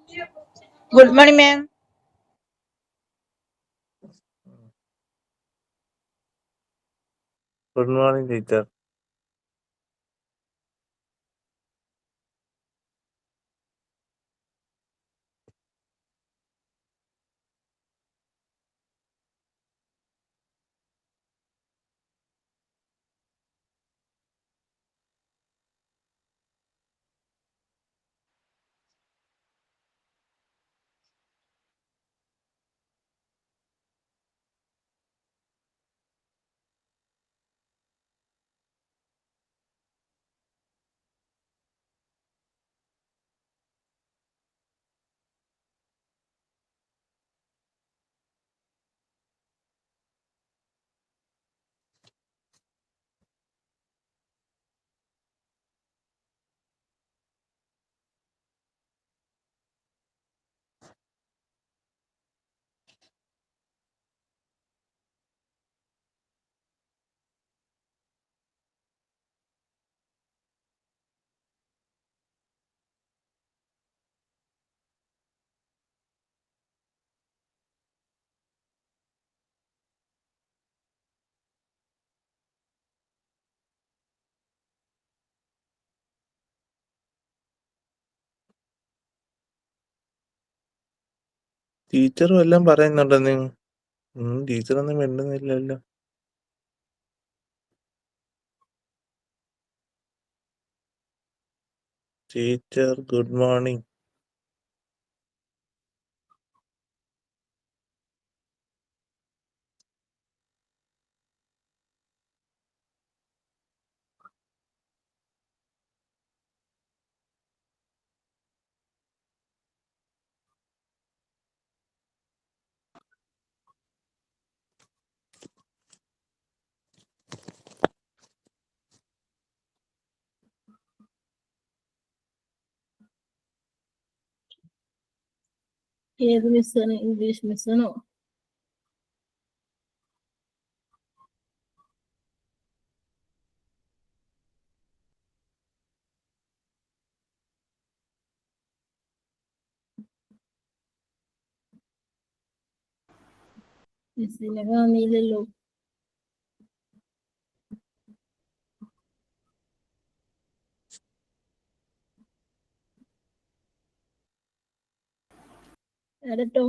Good morning, ma'am. Good morning, teacher. Teacher വല്ലതും പറയുന്നുണ്ടോ നിങ്ങൾ? ടീച്ചറൊന്നും മിണ്ടുന്നില്ലല്ലോ. Teacher good morning. ഏത് മിസ്സാണ്? ഇംഗ്ലീഷ് മിസ്സാണോ? മിസ്സിനെ കാണില്ലല്ലോ. ആരട്ടോ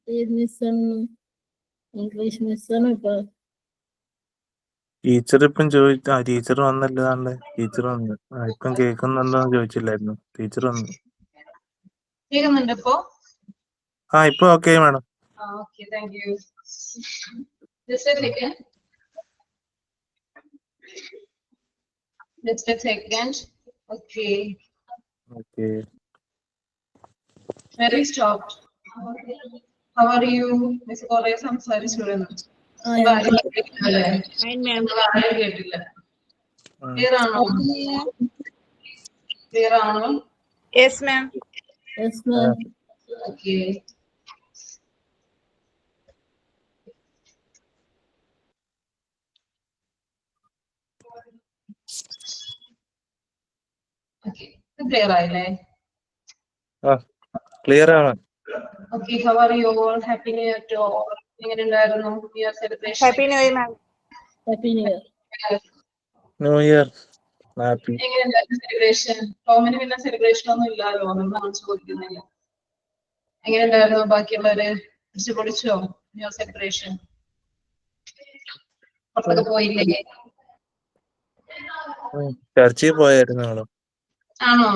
ഏത് മിസ്സാണ്? ഇംഗ്ലീഷ് മിസ്സാണോ? ഇപ്പൊ ടീച്ചർ ഇപ്പം ടീച്ചർ വന്നല്ലോ. ടീച്ചർ വന്നു. ഇപ്പം കേൾക്കുന്നുണ്ടോന്ന് ചോദിച്ചില്ലായിരുന്നു. ടീച്ചർ വന്നു. കേൾക്കുന്നുണ്ടോ? ഇപ്പൊ okay madam. Okay, thank you. Just a second. Just a second. Okay. Okay. Where we stopped? How are you? Miss Korea സംസാരിച്ചിരുന്നു. Fine, ma'am. കേട്ടില്ല. Clear ആണോ? Clear ആണോ? Yes, ma'am. Yes, ma'am. Okay. Okay. Clear ആയില്ലേ? Clear ആണ്. Okay, how are you all? Happy New Year to all. എങ്ങനെയുണ്ടായിരുന്നു New Year celebration? Happy New Year, ma'am. Happy New Year. New year happy. എങ്ങനെയുണ്ടായിരുന്നു celebration? ടോമിന് പിന്നെ celebration ഒന്നും ഇല്ലല്ലോ, ഒന്നും കാണിച്ചു കൊടുക്കുന്നില്ല. എങ്ങനെയുണ്ടായിരുന്നു ബാക്കിയുള്ളവര്? അടിച്ചു പൊളിച്ചോ ന്യൂ ഇയർ സെലിബ്രേഷൻ? പുറത്തൊക്കെ പോയില്ലേ? ചർച്ചിൽ പോയായിരുന്നു മാഡം. ആണോ?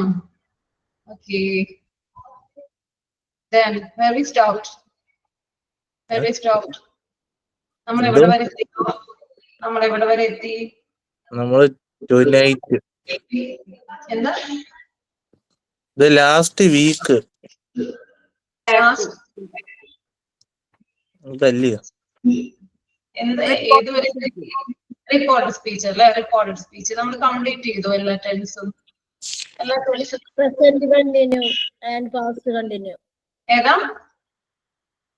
Okay. Then where we stopped? Where we stopped? നമ്മൾ എവിടെ വരെ എത്തി? നമ്മള് നൈറ്റ്. എന്താ? ഇത് ലാസ്റ്റ് വീക്ക് ഇതല്ലയോ? ഏതുവരെ? റിപ്പോർട്ടഡ് സ്പീച്ച് അല്ലേ? റിപ്പോർട്ടഡ് സ്പീച്ച് നമ്മൾ കംപ്ലീറ്റ് ചെയ്തു എല്ലാ ടെൻസും. Present continue and past continue. ഏതാ?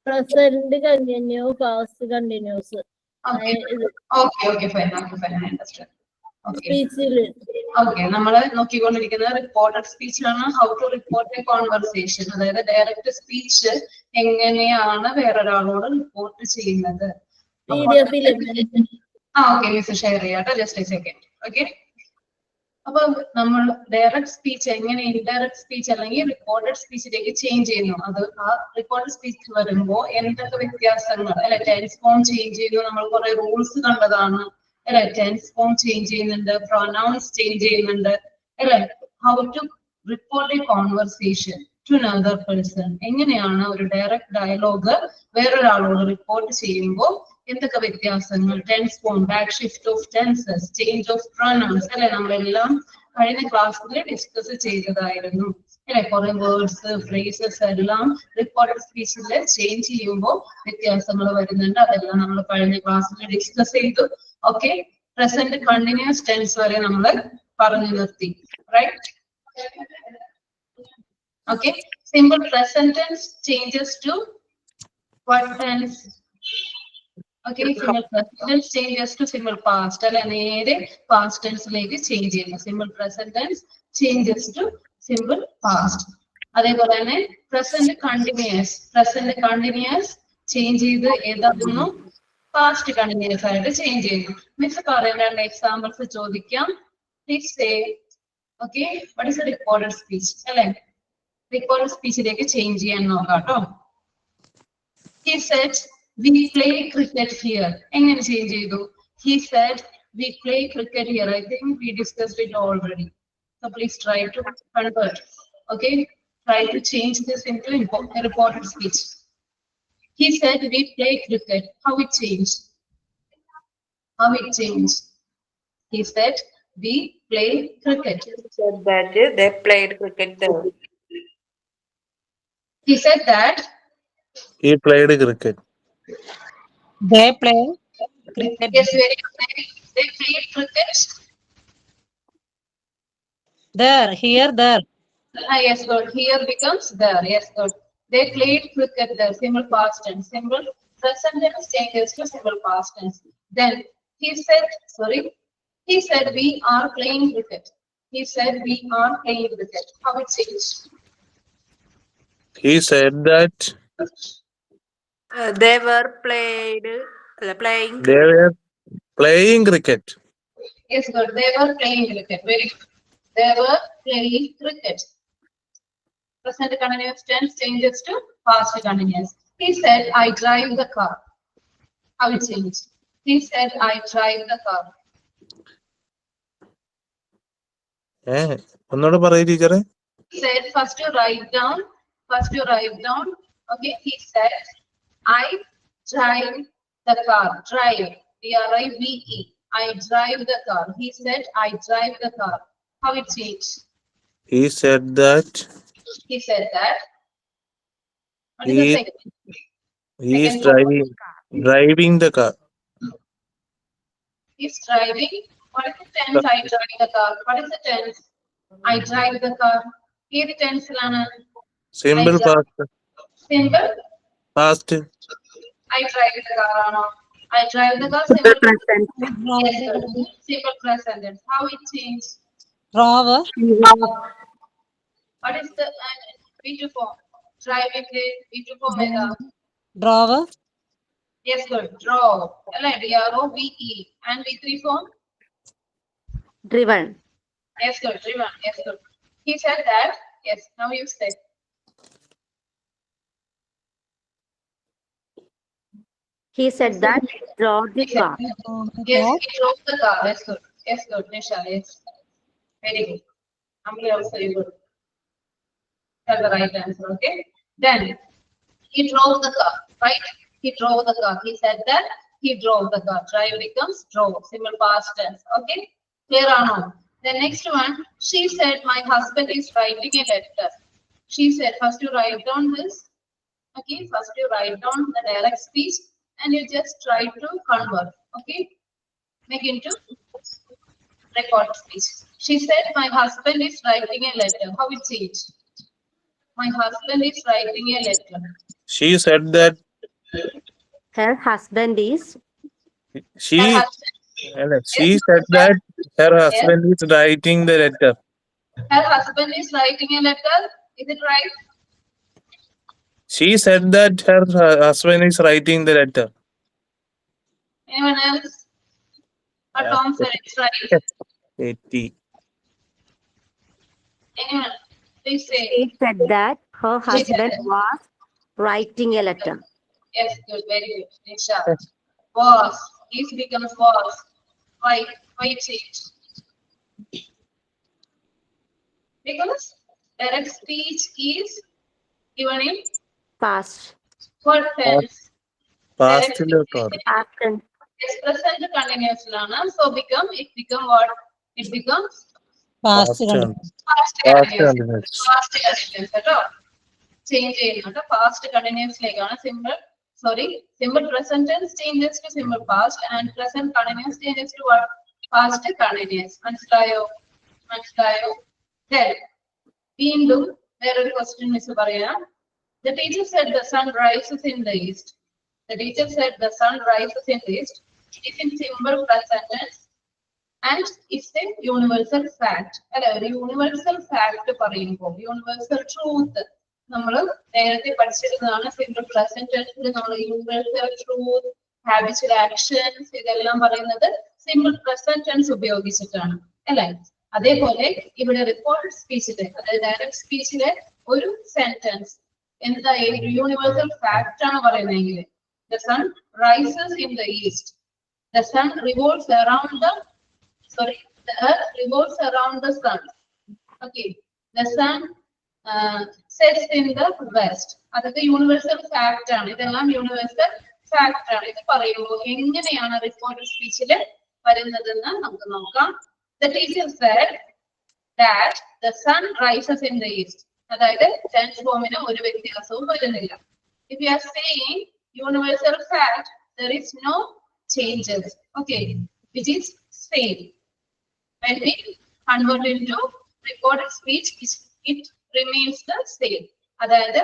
Present continue, past continuous. Okay, fine. I understand. Okay. സ്പീച്ചില് ഓക്കെ, നമ്മൾ നോക്കിക്കൊണ്ടിരിക്കുന്ന റിപ്പോർട്ടഡ് സ്പീച്ച് ആണ്. How to report a conversation, അതായത് ഡയറക്റ്റ് സ്പീച്ച് എങ്ങനെയാണ് വേറൊരാളോട് റിപ്പോർട്ട് ചെയ്യുന്നത്. PDF-ല് ഓക്കെ, മിസ് ഷെയർ ചെയ്യാട്ടോ, ജസ്റ്റ് എ സെക്കൻഡ്. ഓക്കെ, അപ്പൊ നമ്മൾ ഡയറക്റ്റ് സ്പീച്ച് എങ്ങനെ ഇൻഡയറക്റ്റ് സ്പീച്ച് അല്ലെങ്കിൽ റിപ്പോർട്ടഡ് സ്പീച്ചിലേക്ക് ചേഞ്ച് ചെയ്യുന്നു. അത് ആ റിപ്പോർട്ടഡ് സ്പീച്ച് വരുമ്പോ എന്തൊക്കെ വ്യത്യാസങ്ങൾ അല്ലെ, ടെൻസ് ഫോം ചേഞ്ച് ചെയ്യുന്നു, നമ്മൾ കുറെ റൂൾസ് കണ്ടതാണ് അല്ലെ. ടെൻസ് ഫോം ചേഞ്ച് ചെയ്യുന്നുണ്ട്, പ്രൊനൗൺസ് ചേഞ്ച് ചെയ്യുന്നുണ്ട് അല്ലെ. How to report a conversation to another person, എങ്ങനെയാണ് ഒരു ഡയറക്റ്റ് ഡയലോഗ് വേറൊരാളോട് റിപ്പോർട്ട് ചെയ്യുമ്പോൾ എന്തൊക്കെ വ്യത്യാസങ്ങൾ, tense form, back shift of tenses, change of pronouns അല്ലെ, നമ്മളെല്ലാം കഴിഞ്ഞ ക്ലാസ്സിൽ ഡിസ്കസ് ചെയ്തതായിരുന്നു അല്ലെ. കുറെ വേർഡ്സ് ഫ്രേസസ് എല്ലാം റിപ്പോർട്ടഡ് സ്പീച്ചിൽ ചേഞ്ച് ചെയ്യുമ്പോൾ വ്യത്യാസങ്ങൾ വരുന്നുണ്ട്. അതെല്ലാം നമ്മൾ കഴിഞ്ഞ ക്ലാസ്സിൽ ഡിസ്കസ് ചെയ്തു. ഓക്കെ, പ്രസന്റ് കണ്ടിന്യൂസ് ടെൻസ് വരെ നമ്മൾ പറഞ്ഞു നിർത്തി, right? Okay, simple present tense changes to what tense? Okay, simple present tense changes to simple past അല്ലെ, നേരെ past tense ലേക്ക് ചേഞ്ച് ചെയ്യുന്നു. Simple present tense changes to simple past. അതേപോലെ തന്നെ പ്രസന്റ് കണ്ടിന്യൂസ് ചേഞ്ച് ചെയ്ത് ഏതാകുന്നു, പാസ്റ്റ് കണ്ടിന്യൂസ് ആയിട്ട് change ചെയ്യുന്നു. മിസ് പറയാൻ രണ്ട് എക്സാമ്പിൾസ് ചോദിക്കാം. Please say. Okay, what is a reported speech അല്ലെ, റിപ്പോർട്ടഡ് സ്പീച്ചിലേക്ക് ചേഞ്ച് ചെയ്യാൻ നോക്കാം കേട്ടോ. He said, we play cricket here. എങ്ങനെ ചേഞ്ച് ചെയ്തു? He said, we play cricket here. I think we discussed it already. So please try to convert. Okay, try to change this into a reported speech. He said, we play cricket. How it changed? He said, we play cricket. Said that they played cricket there. He said that He played cricket. They play cricket. yes, very good. They played cricket. There, here, there. Yes, good. Here becomes there. Yes, good. They played cricket there. Simple past tense. Simple present tense changes to simple past tense. Then he said, we are playing cricket. He said, we are playing cricket. How it changed? He said that They were playing. they were playing cricket. Yes, good. They were playing cricket. Very good. They were playing cricket. Present continuous tense changes to past continuous. He said, I drive the car. How it changed? He said, I drive the car. ഒന്നുകൂടെ പറയൂ ടീച്ചറെ. He said, first you write down. Okay, he said, I drive the car. Drive. D-R-I-V-E. I drive the car. He said, I drive the car. How it changed? He said that What is the second? he is Second driving the car. He's driving. What is the tense? I drive the car. What is the tense? I drive the car. Here the tense lana. Simple past. Simple. Past. I drive the car. Or not. I drive the car. Simple present. Yes, sir. Simple present tense. How it changed? Rover. What is the V2 form? Driving the V2 form mega. Drawer. Yes, good. Drove. D-R-O-V-E. And V3 form? Driven. Yes, good. Driven. Yes, good. He said that. Yes. Now you say. He said that he drove the car. Yes, he drove the car. Yes, good. Yes, good. Nisha, yes. Very good. Amli also you good. That's the right answer. Okay. Then he drove the car. Right? He drove the car. He said that he drove the car. Drive becomes drove. Simple past tense. Okay. Clear or no? The next one. She said, my husband is writing a letter. She said, first you write down this. Okay. First you write down the direct speech. And you just try to convert, okay? Make into record speech. She said, my husband is writing a letter. How it changed? My husband is writing a letter. She said that Her husband is she Her husband, she said that Her husband is writing the letter. Her husband is writing a letter. Is it right? She said that her husband is writing the letter. Anyone else? But Tom said it's right. 80. Anyone? Please say. She said that her She said husband it. was writing a letter. Yes, good, very good. Nisha. Was. Is becomes was. Why? Why change? Because direct speech is given in Past. what tense? Past Direct look or speech Past tense. is present continuous lana. So it become what? It becomes past tense. past Past continuous. continuous. Past continuous. കേട്ടോ change ചെയ്യുന്നുണ്ട് past കണ്ടിന്യൂസിലേക്കാണ് simple present tense changes to simple past and present continuous changes to what? Past continuous. മനസ്സിലായോ? Then വീണ്ടും വേറൊരു question miss പറയാം. The teacher said the sun rises in the east. The teacher said the sun rises in the east. It is in simple present tense and it's a universal fact. അല്ലെ ഒരു universal fact പറയുമ്പോൾ universal truth നമ്മൾ നേരത്തെ പഠിച്ചിരുന്നതാണ്. Simple present ടെൻസിൽ നമ്മൾ universal truth, habitual actions ഇതെല്ലാം പറയുന്നത് simple present tense ഉപയോഗിച്ചിട്ടാണ് അല്ലെ. അതേപോലെ ഇവിടെ റിപ്പോർട്ടഡ് സ്പീച്ചിലെ അതായത് ഡയറക്റ്റ് സ്പീച്ചിലെ ഒരു സെന്റൻസ് എന്താ യൂണിവേഴ്സൽ ഫാക്ട് ആണ് പറയുന്നതെങ്കിൽ the sun rises in the east. The sun revolves around the earth revolves around the sun. Okay, the sun sets in the west. അതൊക്കെ യൂണിവേഴ്സൽ ഫാക്ട് ആണ്. ഇതെല്ലാം യൂണിവേഴ്സൽ ഫാക്ട് ആണ്. ഇത് പറയുമ്പോൾ എങ്ങനെയാണ് റിപ്പോർട്ടഡ് സ്പീച്ചിൽ വരുന്നതെന്ന് നമുക്ക് നോക്കാം. The teacher said that the sun rises in the east. അതായത് ടെൻസ് ഫോമിന് ഒരു വ്യത്യാസവും വരുന്നില്ല. If you are saying universal fact, there is no changes. Okay, which is same. When we convert into recorded speech, it remains the same. അതായത്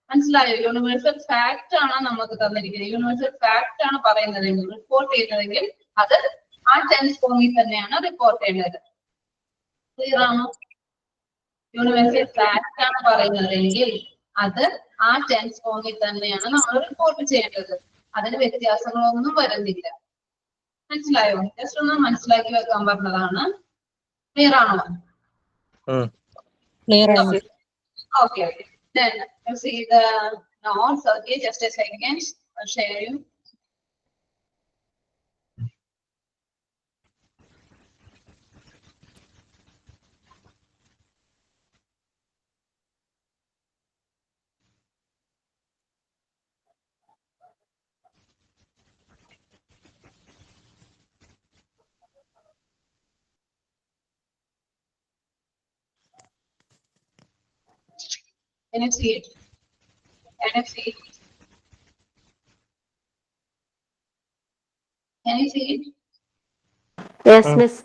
മനസ്സിലായോ? Universal fact ആണ് നമുക്ക് തന്നിരിക്കുന്നത്. Universal fact ആണ് പറയുന്നതെങ്കിൽ റിപ്പോർട്ട് ചെയ്യുന്നതെങ്കിൽ അത് ആ ടെൻസ് ഫോമിൽ തന്നെയാണ് റിപ്പോർട്ട് ചെയ്യേണ്ടത്. ക്ലിയർ ആണോ? യൂണിവേഴ്സൽ ഫാക്ട് ആണ് പറയുന്നതെങ്കിൽ അത് ആ ടെൻസ് ഫോമിൽ തന്നെയാണ് നമ്മൾ റിപ്പോർട്ട് ചെയ്യേണ്ടത്. അതിന് വ്യത്യാസങ്ങളൊന്നും വരുന്നില്ല. മനസ്സിലായോ? ജസ്റ്റ് ഒന്ന് മനസ്സിലാക്കി വെക്കാൻ പറഞ്ഞതാണ്. ക്ലിയർ ആണോ? Okay. Then you see the notes. Okay, just a second. I'll share you. Can you see it? Can you see it? Can you see it? Yes, miss.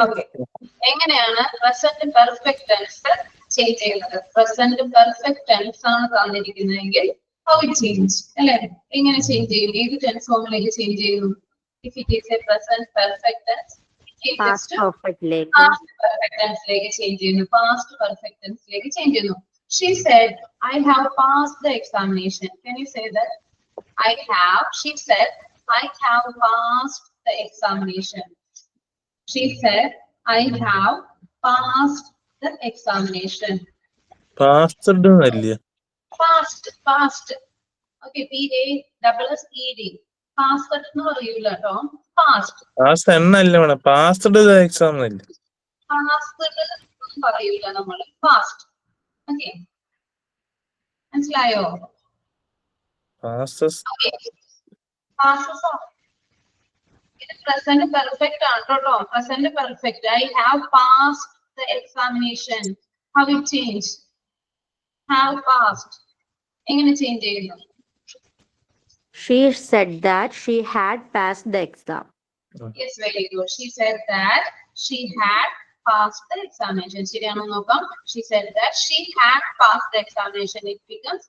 Okay. എങ്ങനെയാണ് പ്രസന്റ് പെർഫെക്റ്റ് ടെൻസ് ചേഞ്ച് ചെയ്യുന്നത്? Present perfect tense ആണ് തന്നിരിക്കുന്നതെങ്കിൽ how it change അല്ലേ? എങ്ങനെ change ചെയ്യും? ഏത് tense ഫോമിലേക്ക് change ചെയ്യുന്നു? If it is a present perfect tense, Past perfect leg. past perfect tense ലേക്ക് ചേഞ്ച് ചെയ്യുന്നു. Past perfect tense ലേക്ക് ചേഞ്ച് ചെയ്യുന്നു. She said, I have passed the examination. Can you say that? She said, I have passed the examination. She said, I have passed the examination. Passed എന്നല്ലേ? Past. Okay, PASSED. Passed എന്ന് പറയൂല കേട്ടോ. Past. Past എന്നല്ല വേണം. Passed the exam അല്ലേ? Passed എന്ന് പറയൂല നമ്മൾ. Past. Okay. മനസ്സിലായോ? Passes. Okay. Passes ആണ്. ഇത് present perfect ആണ് കേട്ടോ. Present perfect. I have passed the examination. How it change? Have passed. എങ്ങനെ ചേഞ്ച് ചെയ്യുന്നു? She said that she had passed the exam. Yes, very good. She said that she had passed the examination. ശരിയാണോ നോക്കാം. She said that she had passed the examination. It becomes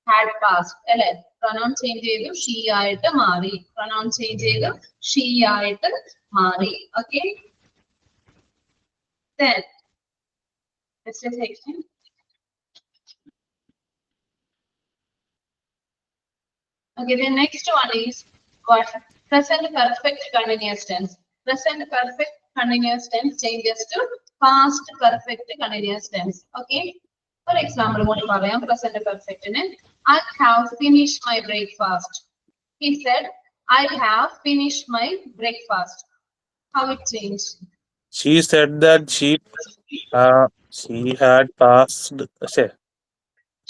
had passed. അല്ലേ? Pronoun change ചെയ്തു she ആയിട്ട് മാറി. Pronoun change ചെയ്തു she ആയിട്ട് മാറി. Okay? Then, let's just explain. Okay, the next one is what? Present perfect continuous tense. Present perfect continuous tense changes to past perfect continuous tense. Okay. For example, what പറയാം present perfect ന് I have finished my breakfast. He said, I have finished my breakfast. How it changed? She said that she had passed.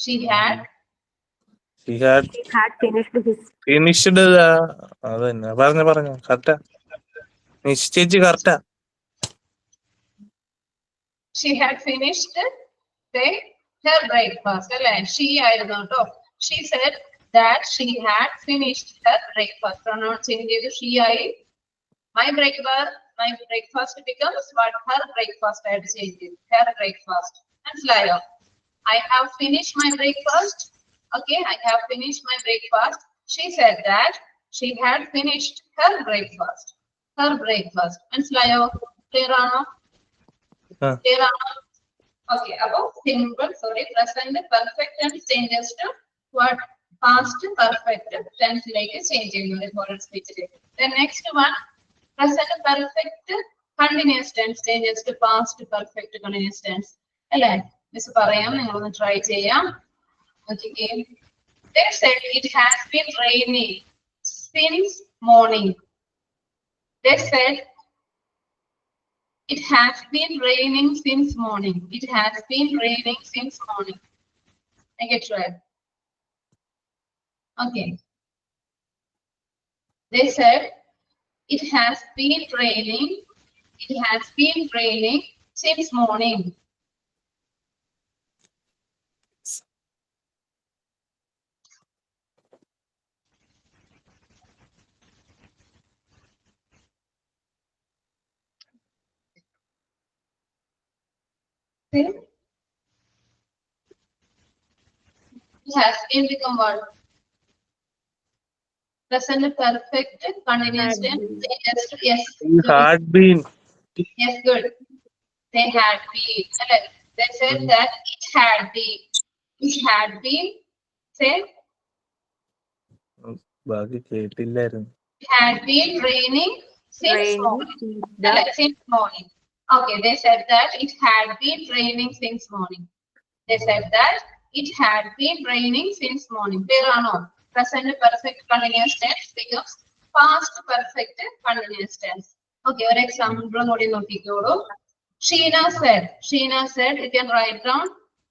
She had She had He had finished his. finished അത് തന്നെ പറഞ്ഞു correct നിശ്ചയിച്ച് correct. She had finished her breakfast. She ആയിരുന്നു ട്ടോ. She said that she had finished her breakfast. Pronoun change ചെയ്തു she ആയി. My breakfast becomes what? Her breakfast ആയിട്ട് change ചെയ്തു. Her breakfast. മനസ്സിലായോ? I have finished my breakfast. Okay, I have finished my breakfast. She said that she had finished her breakfast. Her breakfast. മനസ്സിലായോ? Clear ആണോ? Clear ആണോ? Okay, about simple, present perfect tense changes to what? Past perfect tense like change in the recorded speech. The next one, present perfect continuous tense changes to past perfect continuous tense. അല്ലേ miss പറയാം, നിങ്ങളൊന്ന് try ചെയ്യാം. Okay. They said it has been raining since morning. They said it has been raining since morning. It has been raining since morning. I get right. Okay. They said it has been raining. It has been raining since morning. See? It has been become what? Present perfect continuous tense. Yes. She had been. Yes, good. They had been. They said that it had been. It had been. Say, ബാക്കി കേട്ടില്ലായിരുന്നു. it had been raining since Raining morning. since the- Since morning. Okay, they said that it had been raining since morning. They said that it had been raining since morning. Clear or not? Present perfect continuous tense becomes past perfect continuous tense. Okay, one example കൂടി നോക്കിക്കോളൂ. Sheena said, you can write down.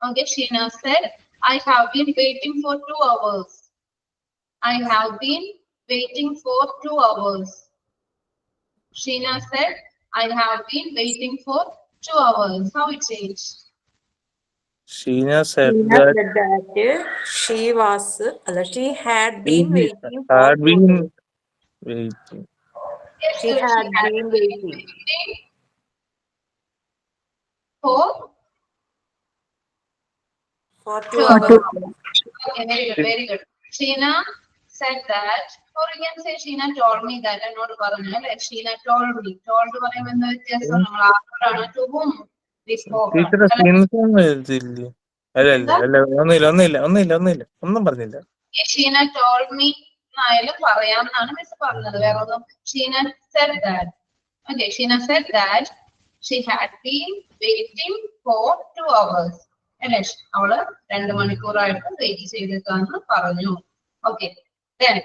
Okay, Sheena said, I have been waiting for 2 hours. I have been waiting for 2 hours. Sheena said, I have been waiting for 2 hours. How it changed? Sheena said Sheena that said that she had been waiting for had 2 been days. waiting. Yes, She good. had been waiting. For For 2 2 hours. hours. Okay, very good, very good. Sheena said that, or you can say Sheena told me that. I'm not പറഞ്ഞ Sheena told me. Told പറയുമ്പോൾ എന്താ വ്യത്യാസം? നമ്മൾ ആരോടാണ്? To whom we spoke. ടീച്ചറെ since ഒന്നും എഴുതില്ലേ? അല്ല ഒന്നും പറഞ്ഞില്ല. Sheena told me എന്നായാലും പറയാമെന്നാണ് മിസ് പറഞ്ഞത്. വേറെ ഒന്നും. Sheena said that. Okay, Sheena said that she had been waiting for 2 hours. അല്ലേ? അവള് 2 മണിക്കൂറായിട്ട് വെയിറ്റ് ചെയ്തിട്ടാന്ന് പറഞ്ഞു. Okay. Then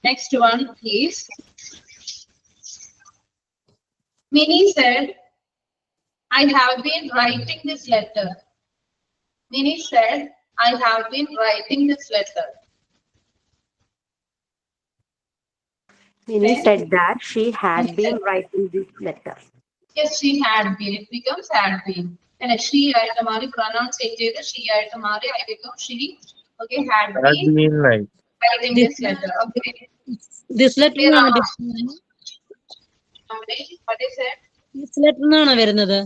next one is Minnie said, I have been writing this letter. Minnie said, I have been writing this letter. Minnie said that she had been writing this letter. Yes, she had been. It becomes had been. And she ആയിട്ട് മാറി pronoun change ചെയ്ത് she ആയിട്ട് മാറി I become she. Okay, had Had been been like. writing this letter. Okay. This letter Clear എന്നാണ് ആണോ? What is it? This letter എന്നാണ് വരുന്നത്.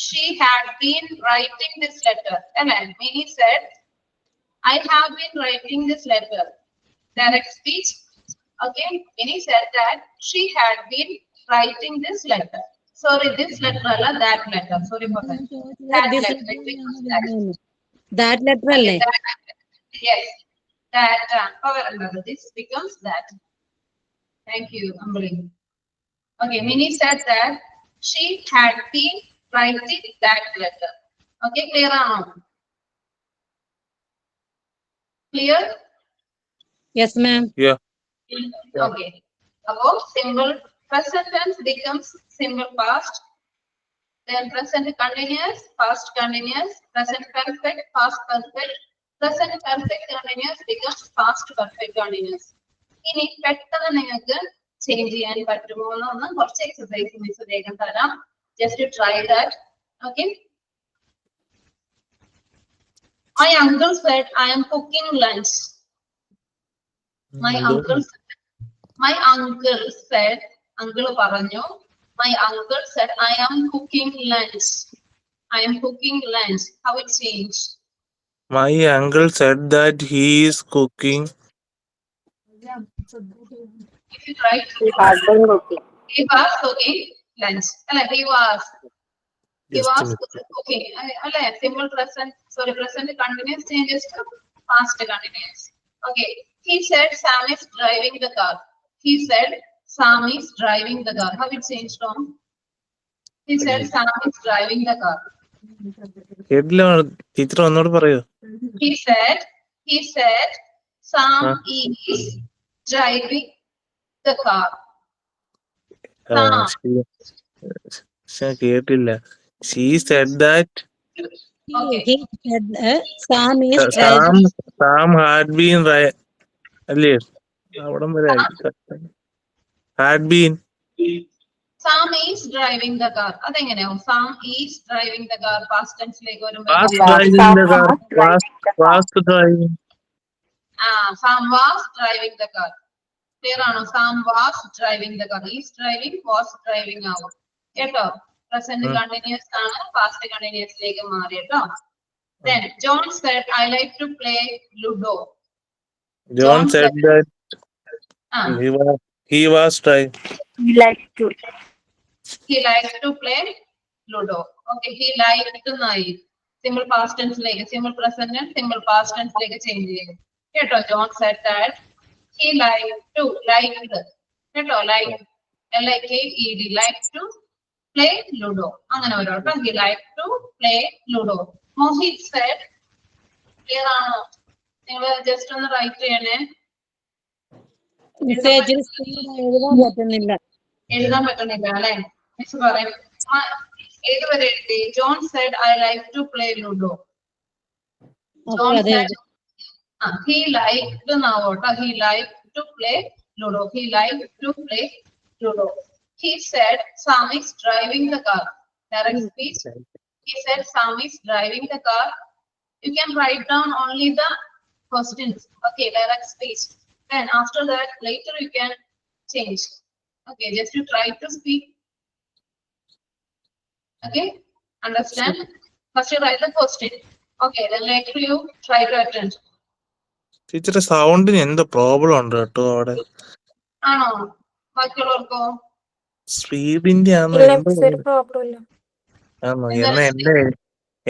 She had been writing this letter. And then Minnie said, I have been writing this letter. Direct speech. Okay. Minnie said that she had been writing this letter. Sorry, this letter അല്ല, that letter. Sorry for that. That This letter. It becomes that. that letter Okay, അല്ലേ? that. Yes. That. This becomes that. Thank you, Ambali. Okay, Minnie said that she had been writing that letter. Okay, clear or no? Clear? Yes, ma'am. Yeah. Okay. About simple present tense becomes simple past. Then present continuous, past continuous, present perfect, past perfect. Present perfect continuous becomes past perfect continuous. ഇനി പെട്ടെന്ന് നിങ്ങൾക്ക് change ചെയ്യാൻ പറ്റുമോ എന്നൊന്ന് കുറച്ച് exercise miss വേഗം തരാം. Just try that. Okay. My uncle said I am cooking lunch. My uncle said, uncle പറഞ്ഞു, my uncle said I am cooking lunch. I am cooking lunch. How it changed? My uncle said that he is cooking. If you try, He has been cooking. he was cooking lunch. He was Just a minute. cooking. Simple present, sorry, present continuous changes to past continuous. Okay. He said Sam is driving the car. He said Sam is driving the car. How it changed from? He said Sam is driving the car. കേട്ടില്ല teacher ഒന്നോട് പറയോ? He said Sam is driving the car. കേട്ടില്ല. She said that Okay. He said Sam is driving. Sam had been അല്ലേ? അവിടം വരെ had been. Sam is driving the car. അതെങ്ങനെയാവും? Sam is driving the car. Past tense ലേക്ക് വരുമ്പോൾ Past driving the car. Past driving. Sam was driving the car. Clear ആണോ? Sam was driving the car. Is driving, was driving ആവും. കേട്ടോ? Present continuous ആണ്, past continuous ലേക്ക് മാറി കേട്ടോ. Then John said I like to play Ludo. John said that he was trying. He likes to. He likes to play Ludo. Okay, he liked to nahi. Simple past tense lake, simple present and simple past tense lake change ചെയ്യും. കേട്ടോ? John said that he liked to, കേട്ടോ? Like, L-I-K-E-D, like to play Ludo. അങ്ങനെ വരും കേട്ടോ. He liked to play Ludo. Mohit said, clear ആണോ? നിങ്ങൾ just ഒന്ന് right ചെയ്യണേ. മെസ്സേജിൽ എഴുതാൻ പറ്റുന്നില്ല. എഴുതാൻ പറ്റുന്നില്ല അല്ലെ? മിസ് പറയും. ഏതുവരെ എഴുതി? John said I like to play Ludo. John said he liked എന്നാവോട്ടോ. He liked to play Ludo. He liked to play Ludo. He said Sam is driving the car. Direct speech. He said Sam is driving the car. You can write down only the questions. Okay, direct speech. Then after that, later you can change. Okay, just to try to speak. Okay, understand? First you write the question. Okay, then later you try to attend. ടീച്ചറെ സൗണ്ടിന് എന്തോ problem ഉണ്ട് കേട്ടോ അവിടെ. ആണോ? ബാക്കിയുള്ളവർക്കോ? സ്പീഡിന്റെ ആണോ?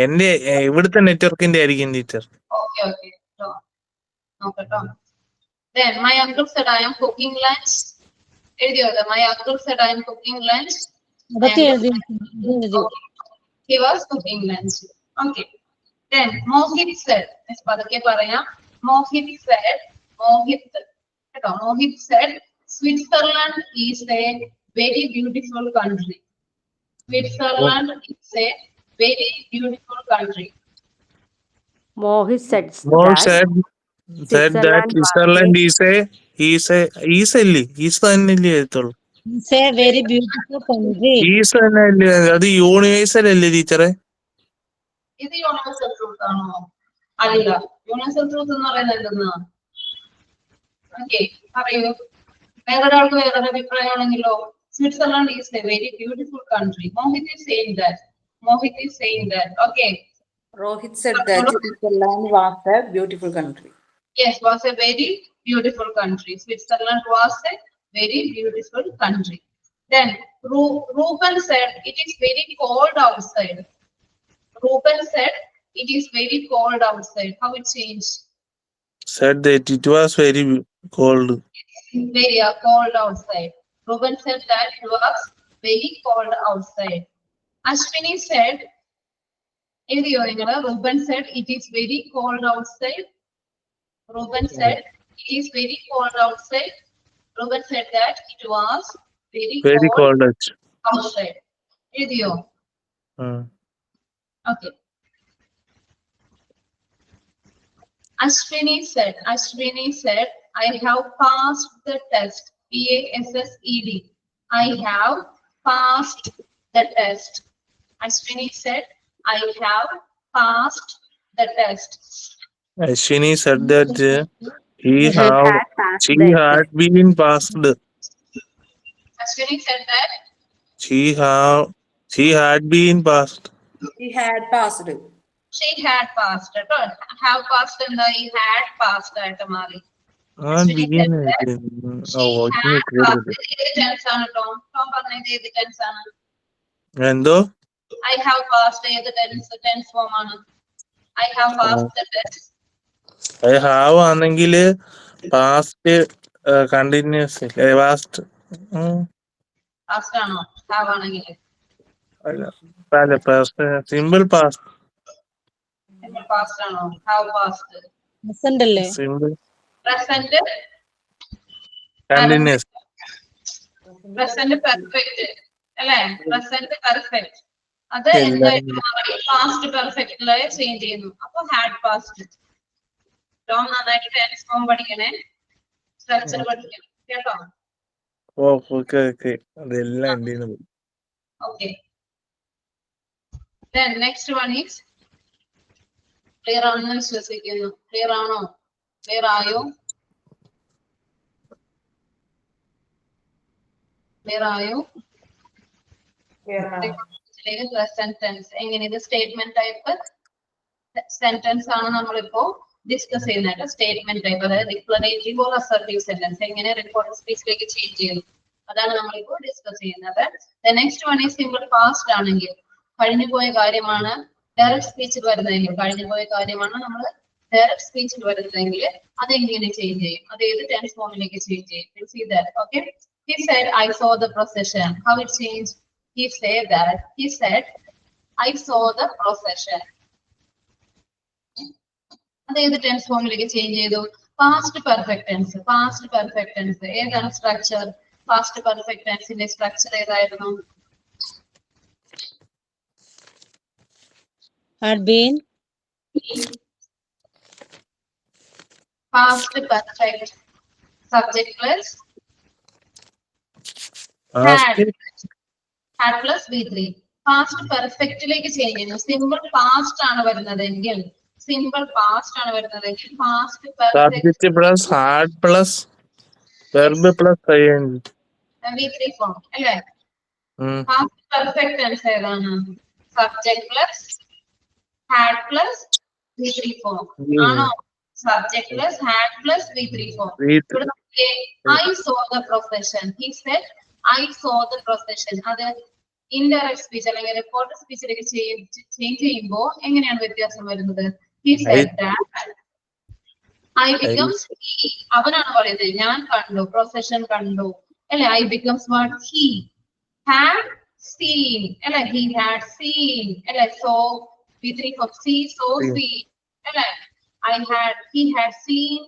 എന്റെ ഇവിടുത്തെ നെറ്റ്വർക്കിന്റെ ആയിരിക്കും ടീച്ചർ. Okay, okay. നോക്കട്ടോ. Then my uncle said I am cooking lunch. എഴുതിയോ? My uncle said I am cooking lunch. അതൊക്കെ എഴുതി. He was cooking lunch. Okay. Then Mohit said, miss പതുക്കെ പറയാം. Mohit said, Switzerland is a very beautiful country. Switzerland is a very beautiful country. Mohit said Mohit that that Switzerland is തന്നെയല്ലേ എഴുത്തുള്ളൂ. It's a very beautiful country. Is തന്നെയല്ലേ? അത് universal അല്ലേ ടീച്ചറെ? ഇത് universal truth ആണോ? അല്ല. യൂണിവേഴ്സൽ ട്രൂത്ത് എന്ന് പറയുന്നത് എന്തെന്നാ? ഓക്കെ, പറയൂ. വേറൊരാൾക്ക് വേറൊരു അഭിപ്രായമാണെങ്കിലോ? Switzerland is a very beautiful country. Mohit is saying that. Okay. Rohit said that Switzerland was a beautiful country. Yes, was a very beautiful country. Switzerland was a very beautiful country. Then Reuben said, "It is very cold outside." Reuben said, "It is very cold outside." How it changed? Said that it was very cold. Very cold outside. Reuben said that it was very cold outside. Ashwini said, Reuben said, "It is very cold outside." Reuben said, "It is very cold outside." Reuben said that it was Very cold. outside. Okay. Ashwini said, "I have passed the test." PASSED. I have passed the test. Ashwini said, "I have passed the test." Ashwini said that she had been passed. Ashwini said that She had been passed. He had passed. she had passed. Have passed and I had passed at Mali. Ashwini said that she had passed. ഏത് tense ആണ് Tom? Tom പറഞ്ഞത് ഏത് tense ആണ്? എന്തോ I have passed ഏത് tense form ആണ്? I have passed the test. I have ആണെങ്കിൽ past continuous past Past ആണോ? Have ആണെങ്കിൽ അല്ല പാസ്റ്റ് സിമ്പിൾ പാസ്റ്റ് past ആണോ? Have passed. Present അല്ലേ? Simple Present continuous present perfect അല്ലേ? Present perfect. അത് പാസ്റ്റ് പെർഫെക്റ്റിലായി ചേഞ്ച് ചെയ്യുന്നു. അപ്പൊ ഹാഡ് പാസ്റ്റ്. ടോം നന്നായിട്ട് ടെൻസ് ഫോം പഠിക്കണേ, സ്ട്രക്ചർ പഠിക്കണം കേട്ടോ. ഓക്കെ അതെല്ലാം എൻ്റെ കയ്യിന്ന് പോയി. Okay. Then next one is clear ആണെന്ന് വിശ്വസിക്കുന്നു. Clear ആണോ? Clear ആയോ? Clear ആയോ? Present tense. എങ്ങനെ ഇത് സ്റ്റേറ്റ്മെന്റ് ടൈപ്പ് സെന്റൻസ് ആണ് നമ്മളിപ്പോ ഡിസ്കസ് ചെയ്യുന്നത്. സ്റ്റേറ്റ്മെന്റ് ടൈപ്പ്, അതായത് ഡിക്ലറേറ്റീവ് ഓർ അസർട്ടീവ് സെന്റൻസ് എങ്ങനെ റിപ്പോർട്ടഡ് സ്പീച്ചിലേക്ക് ചേഞ്ച് ചെയ്യുന്നു, അതാണ് നമ്മളിപ്പോ ഡിസ്കസ് ചെയ്യുന്നത്. Next one is simple past ആണെങ്കിൽ കഴിഞ്ഞു പോയ കാര്യമാണ് ഡയറക്റ്റ് സ്പീച്ചിൽ വരുന്നതെങ്കിൽ, കഴിഞ്ഞു പോയ കാര്യമാണ് നമ്മൾ ഡയറക്റ്റ് സ്പീച്ചിൽ വരുന്നതെങ്കിൽ അതെങ്ങനെ ചേഞ്ച് ചെയ്യും, അത് ഏത് ടെൻസ് ഫോമിലേക്ക് ചേഞ്ച് ചെയ്യും. See that, okay? He said, "I saw the procession." How it changed? He said, "I saw the procession." അത് ഏത് ടെൻസ് ഫോമിലേക്ക് ചേഞ്ച് ചെയ്തു? Past perfect tense. Past perfect tense ഏതാണ് സ്ട്രക്ചർ? പാസ്റ്റ് പെർഫെക്റ്റ് ടെൻസിന്റെ structure ഏതായിരുന്നു? Had been. Past perfect subject plus had plus V3. Past പെർഫെക്റ്റിലേക്ക് change ചെയ്യുന്നു. Simple past ആണ് വരുന്നതെങ്കിൽ past perfect plus had plus verb plus V3 form അല്ലേ? Past perfect tense ഏതാണ്? Subject plus had plus V3 form ആണോ? Subject plus had plus V3 form. ഇവിടെ നോക്കിയേ, I saw the procession. He said, "I saw the procession." അത് indirect speech അല്ലെങ്കിൽ reported സ്പീച്ചിലേക്ക് change ചെയ്യുമ്പോൾ എങ്ങനെയാണ് വ്യത്യാസം വരുന്നത്? He said that I becomes he. അവനാണ് പറയുന്നത് ഞാൻ കണ്ടു, procession കണ്ടു അല്ലെ? I becomes what? He had seen അല്ലെ? He had seen അല്ലെ? So V3 from see, so see അല്ലെ? He had seen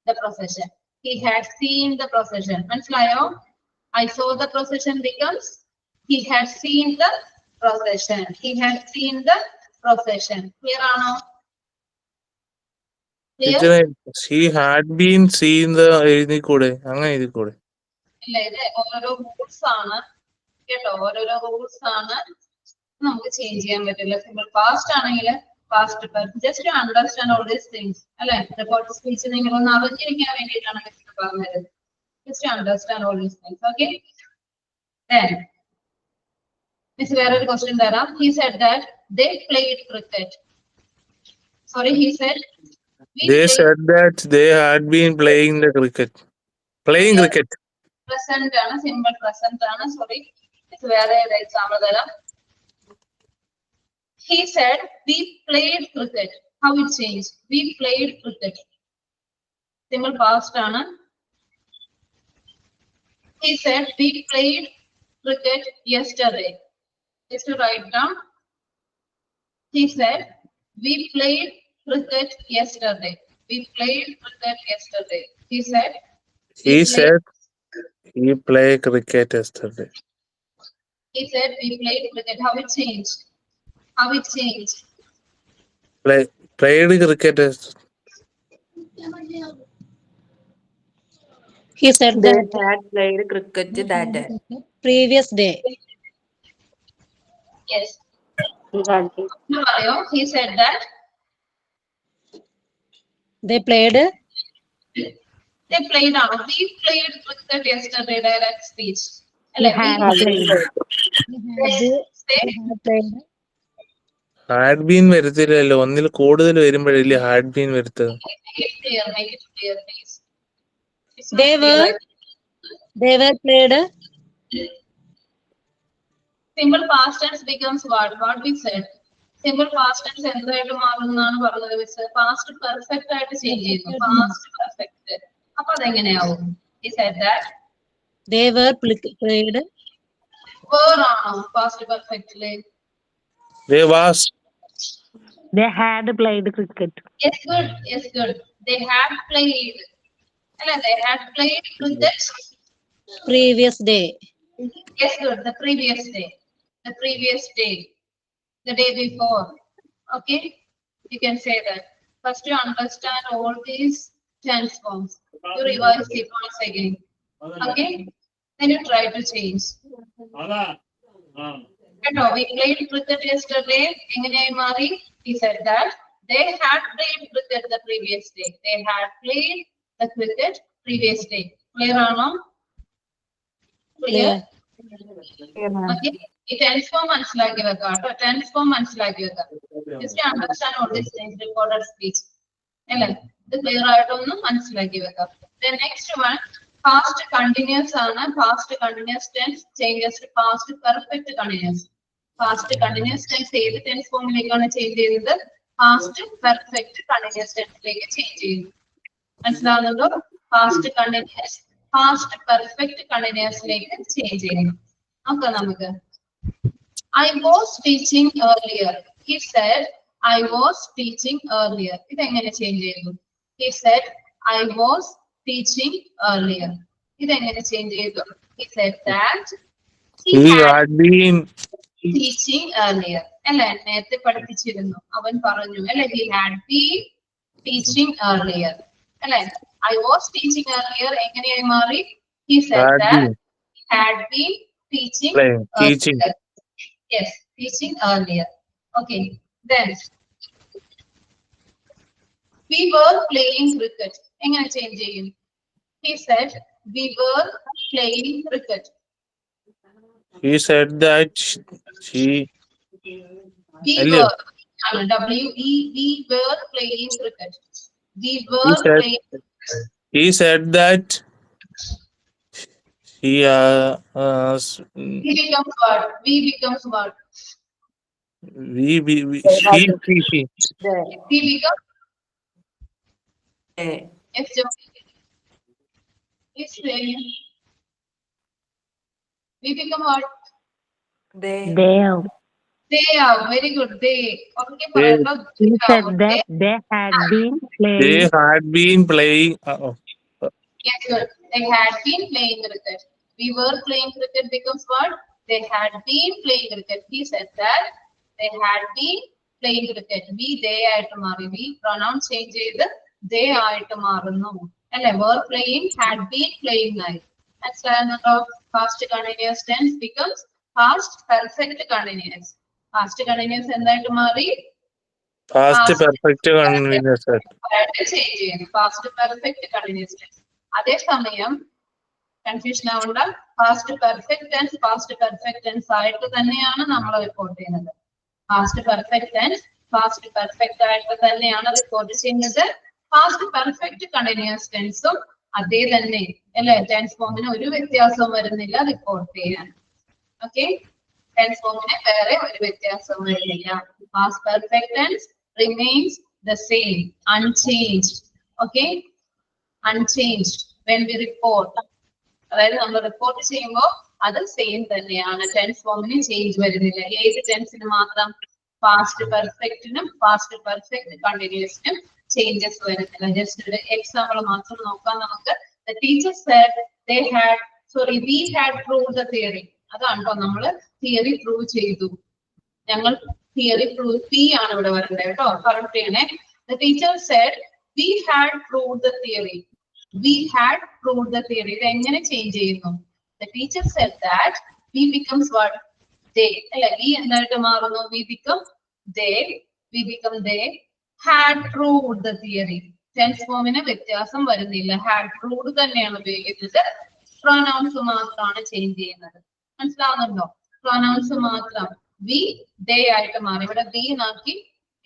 the procession. He had seen the procession. മനസ്സിലായോ? I saw the procession becomes he had seen the procession. He had seen the procession. Clear ആണോ? She had been seen the എഴുതിക്കൂടെ? അങ്ങനെ എഴുതിക്കൂടെ? ഇല്ല, ഇത് ഓരോരോ rules ആണ് കേട്ടോ. ഓരോരോ rules ആണ്, നമുക്ക് ചേഞ്ച് ചെയ്യാൻ പറ്റില്ല. സിമ്പിൾ പാസ്റ്റ് ആണെങ്കിൽ past just to understand all these things അല്ലെ? റിപ്പോർട്ട് സ്പീച്ച് നിങ്ങൾ ഒന്ന് അറിഞ്ഞിരിക്കാൻ വേണ്ടിയിട്ടാണ് മിസ് പറഞ്ഞത്. Just to understand all these things. Okay, miss വേറൊരു ക്വസ്റ്റ്യൻ തരാം. He said that they played cricket. Sorry, he said They said that they had been playing cricket. Present ആണ്, simple present ആണ്. Sorry, ഇത് വേറെ ഒരു example തരാം. He said, we played cricket. How it changed? We played cricket. Simple past ആണ്. He said, we played cricket yesterday. Just to write down. He said, we played cricket yesterday. We played cricket yesterday. He said, He said he played cricket yesterday. He said, we played cricket. How it changed? How it changed? Played cricket yesterday. He said They that had played cricket that day. previous day. Yes. He had No, he said that They played. they played out. We played cricket yesterday, direct speech. He had played. Say, Played. Had been വരുത്തില്ലല്ലോ, ഒന്നിൽ കൂടുതൽ വരുമ്പോഴല്ലേ had been വരുത്തത്. make it clear, please. It's not They clear. were. They were played. Simple past tense becomes what? What we said. Simple past tense എന്തായിട്ട് മാറുന്നതാണ് പറഞ്ഞത് miss. Past perfect ആയിട്ട് change ചെയ്യുന്നു. Past perfect. അപ്പൊ അതെങ്ങനെയാവും? He said that. They were played. Were ആണോ past perfectly? They was. They had played cricket. Yes, good. Yes, good. They had played. അല്ല, they had played cricket. Previous day. Yes, good. The previous day. The previous day. The day before. Okay? You can say that. First you understand all these tense forms. You revise it once again. Okay? Then you try to change. We played cricket yesterday. എങ്ങനെയായി മാറി? He said that they had played cricket the previous day. They had played the cricket previous day. Clear ആണോ? Clear? Okay. ഈ tense form മനസ്സിലാക്കി വെക്കാം കേട്ടോ. tense form മനസ്സിലാക്കി വെക്കാം. Just understand all these things, recorded speech. അല്ലേ? ഇത് clear ആയിട്ടൊന്ന് മനസ്സിലാക്കി വെക്കാം. The next one, past continuous ആണ്. Past continuous tense changes to past perfect continuous. Past continuous tense ഏത് tense ഫോമിലേക്കാണ് ചേഞ്ച് ചെയ്യുന്നത്? Past perfect continuous tenseലേക്ക് ചേഞ്ച് ചെയ്യുന്നു. മനസ്സിലാവുന്നുണ്ടോ? Past continuous past perfect continuousലേക്ക് ചേഞ്ച് ചെയ്യുന്നു. നോക്കാം നമുക്ക്. I was teaching earlier. He said, I was teaching earlier. ഇതെങ്ങനെ ചേഞ്ച് ചെയ്തു? He said, I was teaching earlier. ഇതെങ്ങനെ ചേഞ്ച് ചെയ്തു? He said that he He had had been. teaching earlier. അല്ലെ, നേരത്തെ പഠിപ്പിച്ചിരുന്നു. അവൻ പറഞ്ഞു അല്ലെ, he had been teaching earlier. അല്ലെ, I was teaching earlier എങ്ങനെയായി മാറി? He said Had that been. he had been teaching Playing. Teaching. earlier. Yes, teaching earlier. Okay, then we were playing cricket. എങ്ങനെ change ചെയ്യും? He said we were playing cricket. He said that she. We Hello. were we were playing cricket. We were He said. playing. He said that he He becomes what? We becomes what? she. They. We become. They. Yes, Joe. Yes, we become what? They. They They are very good. They. Okay, They. he said that they had been They playing. had been playing. Yes, good. They had been playing cricket. We were playing cricket becomes what? They had been playing cricket. He said that they had been playing cricket. We, they ആയിട്ട് മാറി. We pronoun change ചെയ്ത് they ആയിട്ട് മാറുന്നു. അല്ലെ, were playing, had been playing ആയി. മനസ്സിലാകുന്നുണ്ടോ? Past continuous tense becomes past perfect continuous. Past continuous എന്തായിട്ട് മാറി? Past perfect continuous. ചേഞ്ച് ചെയ്യുന്നു. Past perfect continuous tense. അതേസമയം കൺഫ്യൂഷൻ ആവണ്ട. പാസ്റ്റ് പെർഫെക്റ്റ് ടെൻസ് ആയിട്ട് തന്നെയാണ് നമ്മൾ റിപ്പോർട്ട് ചെയ്യുന്നത്. പാസ്റ്റ് പെർഫെക്റ്റ് ആയിട്ട് തന്നെയാണ് റിപ്പോർട്ട് ചെയ്യുന്നത്. പാസ്റ്റ് പെർഫെക്റ്റ് കണ്ടിന്യൂസ് ടെൻസും അതേ തന്നെ അല്ലെ, ടെൻസ് ഫോമിന് ഒരു വ്യത്യാസവും വരുന്നില്ല റിപ്പോർട്ട് ചെയ്യാൻ. ഓക്കെ, ടെൻസ് ഫോമിന് വേറെ ഒരു വ്യത്യാസവും വരുന്നില്ല. Past perfect tense remains the same, unchanged. Okay, unchanged when we report. അതായത് നമ്മൾ റിപ്പോർട്ട് ചെയ്യുമ്പോൾ അത് സെയിം തന്നെയാണ്. ടെൻസ് ഫോമിന് ചേഞ്ച് വരുന്നില്ല. ഏത് ടെൻസിന് മാത്രം? പാസ്റ്റ് പെർഫെക്റ്റിനും പാസ്റ്റ് പെർഫെക്റ്റ് കണ്ടിന്യൂസിനും ചേഞ്ചസ് വരുന്നില്ല. ജസ്റ്റ് ഒരു എക്സാമ്പിൾ മാത്രം നോക്കാം നമുക്ക്. The teacher said they had, sorry, we had proved the theory. അതാണോ നമ്മൾ തിയറി പ്രൂവ് ചെയ്തു. ഞങ്ങൾ തിയറി പ്രൂവ്, പി ആണ് ഇവിടെ വരേണ്ടത് കേട്ടോ, കറക്റ്റ് ചെയ്യണേ. The teacher said we had proved the theory. We had proved the theory. ഇത് എങ്ങനെ ചേഞ്ച് ചെയ്യുന്നു? The teacher said that we becomes what? They. അല്ലെ, we എന്തായിട്ട് മാറുന്നു? We become they. We become they had proved the theory. Tense ഫോമിന് വ്യത്യാസം വരുന്നില്ല. had proved തന്നെയാണ് ഉപയോഗിക്കുന്നത്. പ്രൊനൗൺസ് മാത്രമാണ് ചേഞ്ച് ചെയ്യുന്നത്. മനസ്സിലാവുന്നുണ്ടോ? പ്രൊനൗൺസ് മാത്രം. വി ദേ ആയിട്ട് മാറി. ഇവിടെ ബി നാക്കി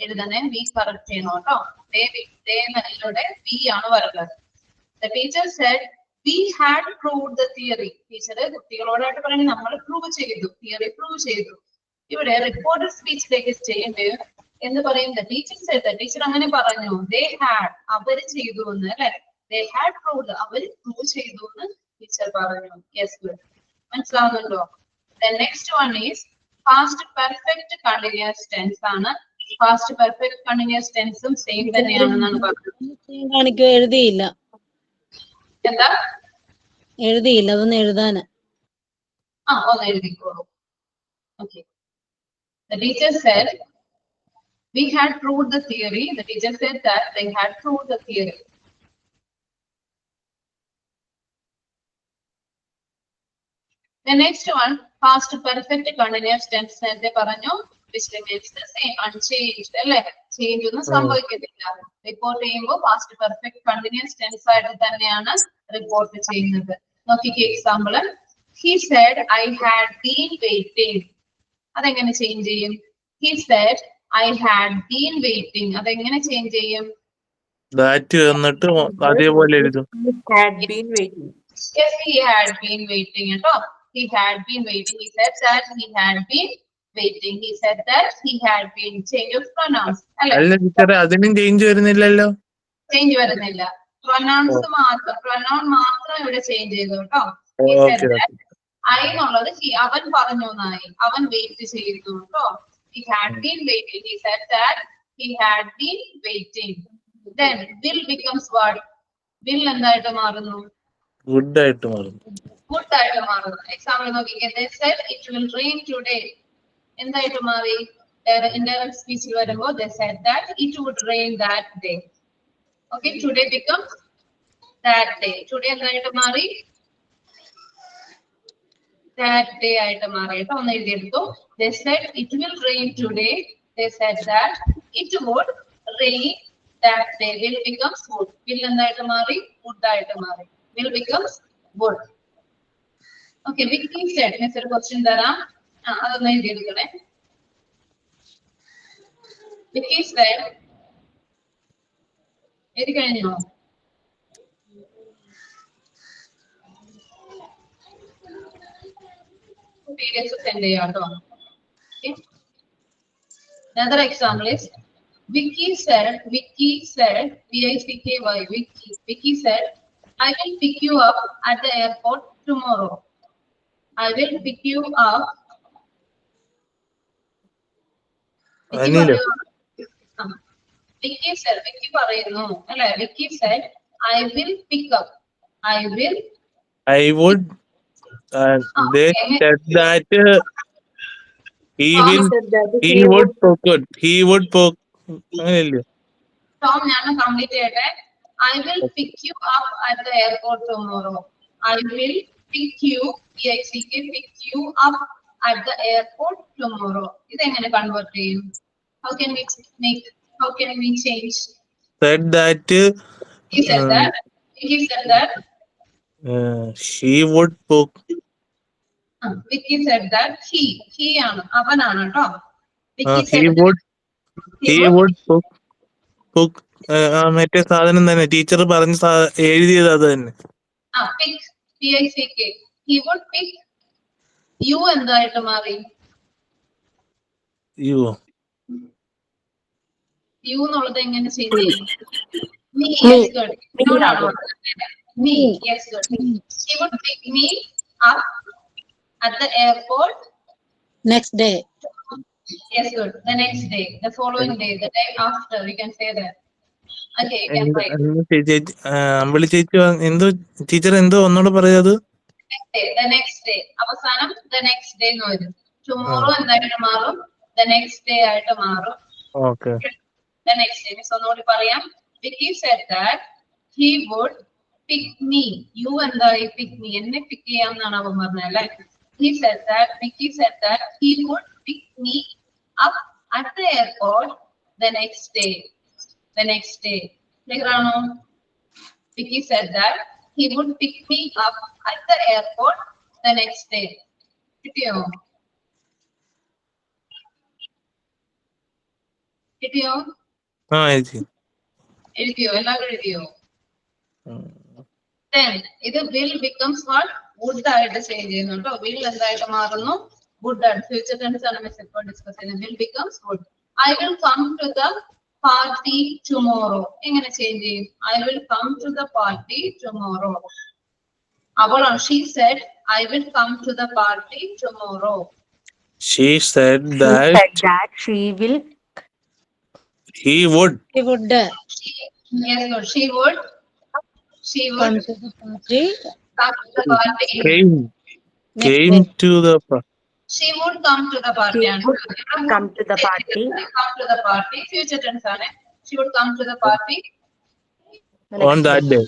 എഴുതണേ, ബി കറക്റ്റ് ചെയ്യണം കേട്ടോ. ദേ എന്നതിലൂടെ ബി ആണ് വരുന്നത്. The teacher said we had proved the theory. Teacher കുട്ടികളോടായിട്ട് പറയുന്നത് നമ്മൾ പ്രൂവ് ചെയ്തു, തിയറി പ്രൂവ് ചെയ്തു. ഇവിടെ റിപ്പോർട്ടഡ് സ്പീച്ചിലേക്ക് ചെയ്യേണ്ടത് എന്ന് പറയുന്നത് ടീച്ചർ said, ടീച്ചർ അങ്ങനെ പറഞ്ഞു. They had, അവര് ചെയ്തു എന്ന് അല്ലെ. They had proved, അവര് പ്രൂവ് ചെയ്തു എന്ന് ടീച്ചർ പറഞ്ഞു. Yes, good. മനസ്സിലാവുന്നുണ്ടോ? The next one is past perfect continuous tense ആണ്. പാസ്റ്റ് പെർഫെക്റ്റ് കണ്ടിന്യൂസ് ടെൻസും സെയിം തന്നെയാണെന്നാണ് പറഞ്ഞത്. എഴുതിയില്ല, എന്താ എഴുതിയില്ല, അതൊന്ന് എഴുതാന്. ഒന്ന് എഴുതിക്കോളൂ. Okay. The teacher said we had proved the theory. The teacher said that they had proved the theory. The next one, past perfect continuous tense നേരത്തെ പറഞ്ഞു, which remains the same, unchanged അല്ലെ. ചേഞ്ച് ഒന്നും സംഭവിക്കത്തില്ല. Report ചെയ്യുമ്പോൾ past perfect continuous tense ആയിട്ട് തന്നെയാണ് report ചെയ്യുന്നത്. നോക്കിക്കേ example. He said I had been waiting. അതെങ്ങനെ ചേഞ്ച് ചെയ്യും? He said I had been waiting. അതെങ്ങനെ ചേഞ്ച് ചെയ്യും? ദാറ്റ് എന്നിട്ട് അതേപോലെ എഴുതും. Had been waiting. Yes, he had been waiting കേട്ടോ. He had been waiting. He said that he had been waiting. He said that he had been. Change of pronouns. അല്ല ടീച്ചറെ, അതിനും change വരുന്നില്ലല്ലോ. Change വരുന്നില്ല. Pronounce മാത്രം, pronoun മാത്രം ഇവിടെ change ചെയ്തു കേട്ടോ. ഐ എന്നുള്ളത് അവൻ പറഞ്ഞു എന്നായി. അവൻ വെയിറ്റ് ചെയ്തു കേട്ടോ. He had been waiting. He said that he had been waiting. Then will becomes what? Will എന്തായിട്ട് മാറുന്നു? ഗുഡ് ആയിട്ട് മാറും. ഗുഡ് ആയിട്ട് മാറുന്നു. എക്സാമ്പിൾ നോക്കിക്കേ. They said it will rain today. എന്തായിട്ട് മാറി? Indirect speech വരുമ്പോൾ they said that it would rain that day. Okay, today becomes that day. Today എന്തായിട്ട് മാറി? That day ആയിട്ട് മാറി. ഒന്ന് എഴുതിയെടുത്തു. They said it will rain today. They said that it would rain that day. Will becomes would. Will എന്തായിട്ട് മാറി? Would ആയിട്ട് മാറി. Will becomes would. Okay, Vicky said, miss ഒരു question തരാം. അതൊന്ന് എഴുതിയെടുക്കണേ. Vicky said, എഴുതി കഴിഞ്ഞോ? PDF send ചെയ്യാട്ടോ. Okay. Another example is Vicky said, Vicky said, Vicky said, I will pick you up at the airport tomorrow. I will pick you up. Vicky said, Vicky പറയുന്നു അല്ലേ? Vicky said, I will pick up. I would. They said that he would poke. He would poke. Tom, ഞാൻ complete ചെയ്യട്ടെ. I will pick you up at the airport tomorrow. I will pick you up at the airport tomorrow. ഇതെങ്ങനെ convert ചെയ്യും? How can we change? Said that He said that she would poke. Vicky said that he ആണ്, അവനാണ് കേട്ടോ. He would poke മറ്റേ സാധനം തന്നെ teacher പറഞ്ഞ എഴുതിയത് അത് തന്നെ. pick, pick. He would pick. You എന്തായിട്ട് മാറി? യു You എന്നുള്ളത് എങ്ങനെ ചേഞ്ച് ചെയ്യും? Me, yes, good. No. Me, yes, good. He would pick me up at the airport. Next day. Yes, good. The next day, the following day, the day after, you can say that. Okay, you can write. അമ്പിളി ചേച്ചി എന്തോ teacher എന്തോ ഒന്നുകൂടെ പറയാത്. The next day. അവസാനം the next day എന്ന് വരും. Tomorrow എന്തായിട്ട് മാറും? The next day ആയിട്ട് മാറും. Okay. The next day. Miss ഒന്നുകൂടി പറയാം. Vicky said that he would pick me. You എന്തായി pick me. എന്നെ pick ചെയ്യാമെന്നാണ് അവൻ പറഞ്ഞത് അല്ലേ? Vicky said that he would pick me up at the airport the next day. The next day. Clear ആണോ? Vicky said that he would pick me up at the airport the next day. കിട്ടിയോ? കിട്ടിയോ? ചേച്ചി എഴുതിയോ? എല്ലാവരും എഴുതിയോ? Then ഇത് will becomes what? Would ആയിട്ട് change ചെയ്യുന്നുണ്ടോ? Will എന്തായിട്ട് മാറുന്നു? Would ആയിട്ട്. ഫ്യൂച്ചർ ടെൻസ് ആണ് മിസ് ഇപ്പോൾ ഡിസ്കസ് ചെയ്യുന്നത്. Will becomes would. I will come to the party tomorrow. എങ്ങനെ ചേഞ്ച് ചെയ്യും? I will come to the party tomorrow. അവളാണ്. She said I will come to the party tomorrow. She said that She will. he would. He would Yes, no, she would come to the party. come to the party. Came to the She would come to the party. She would come to the party. Come to the party. Future tense ആണ്. She would come to the party. on that day.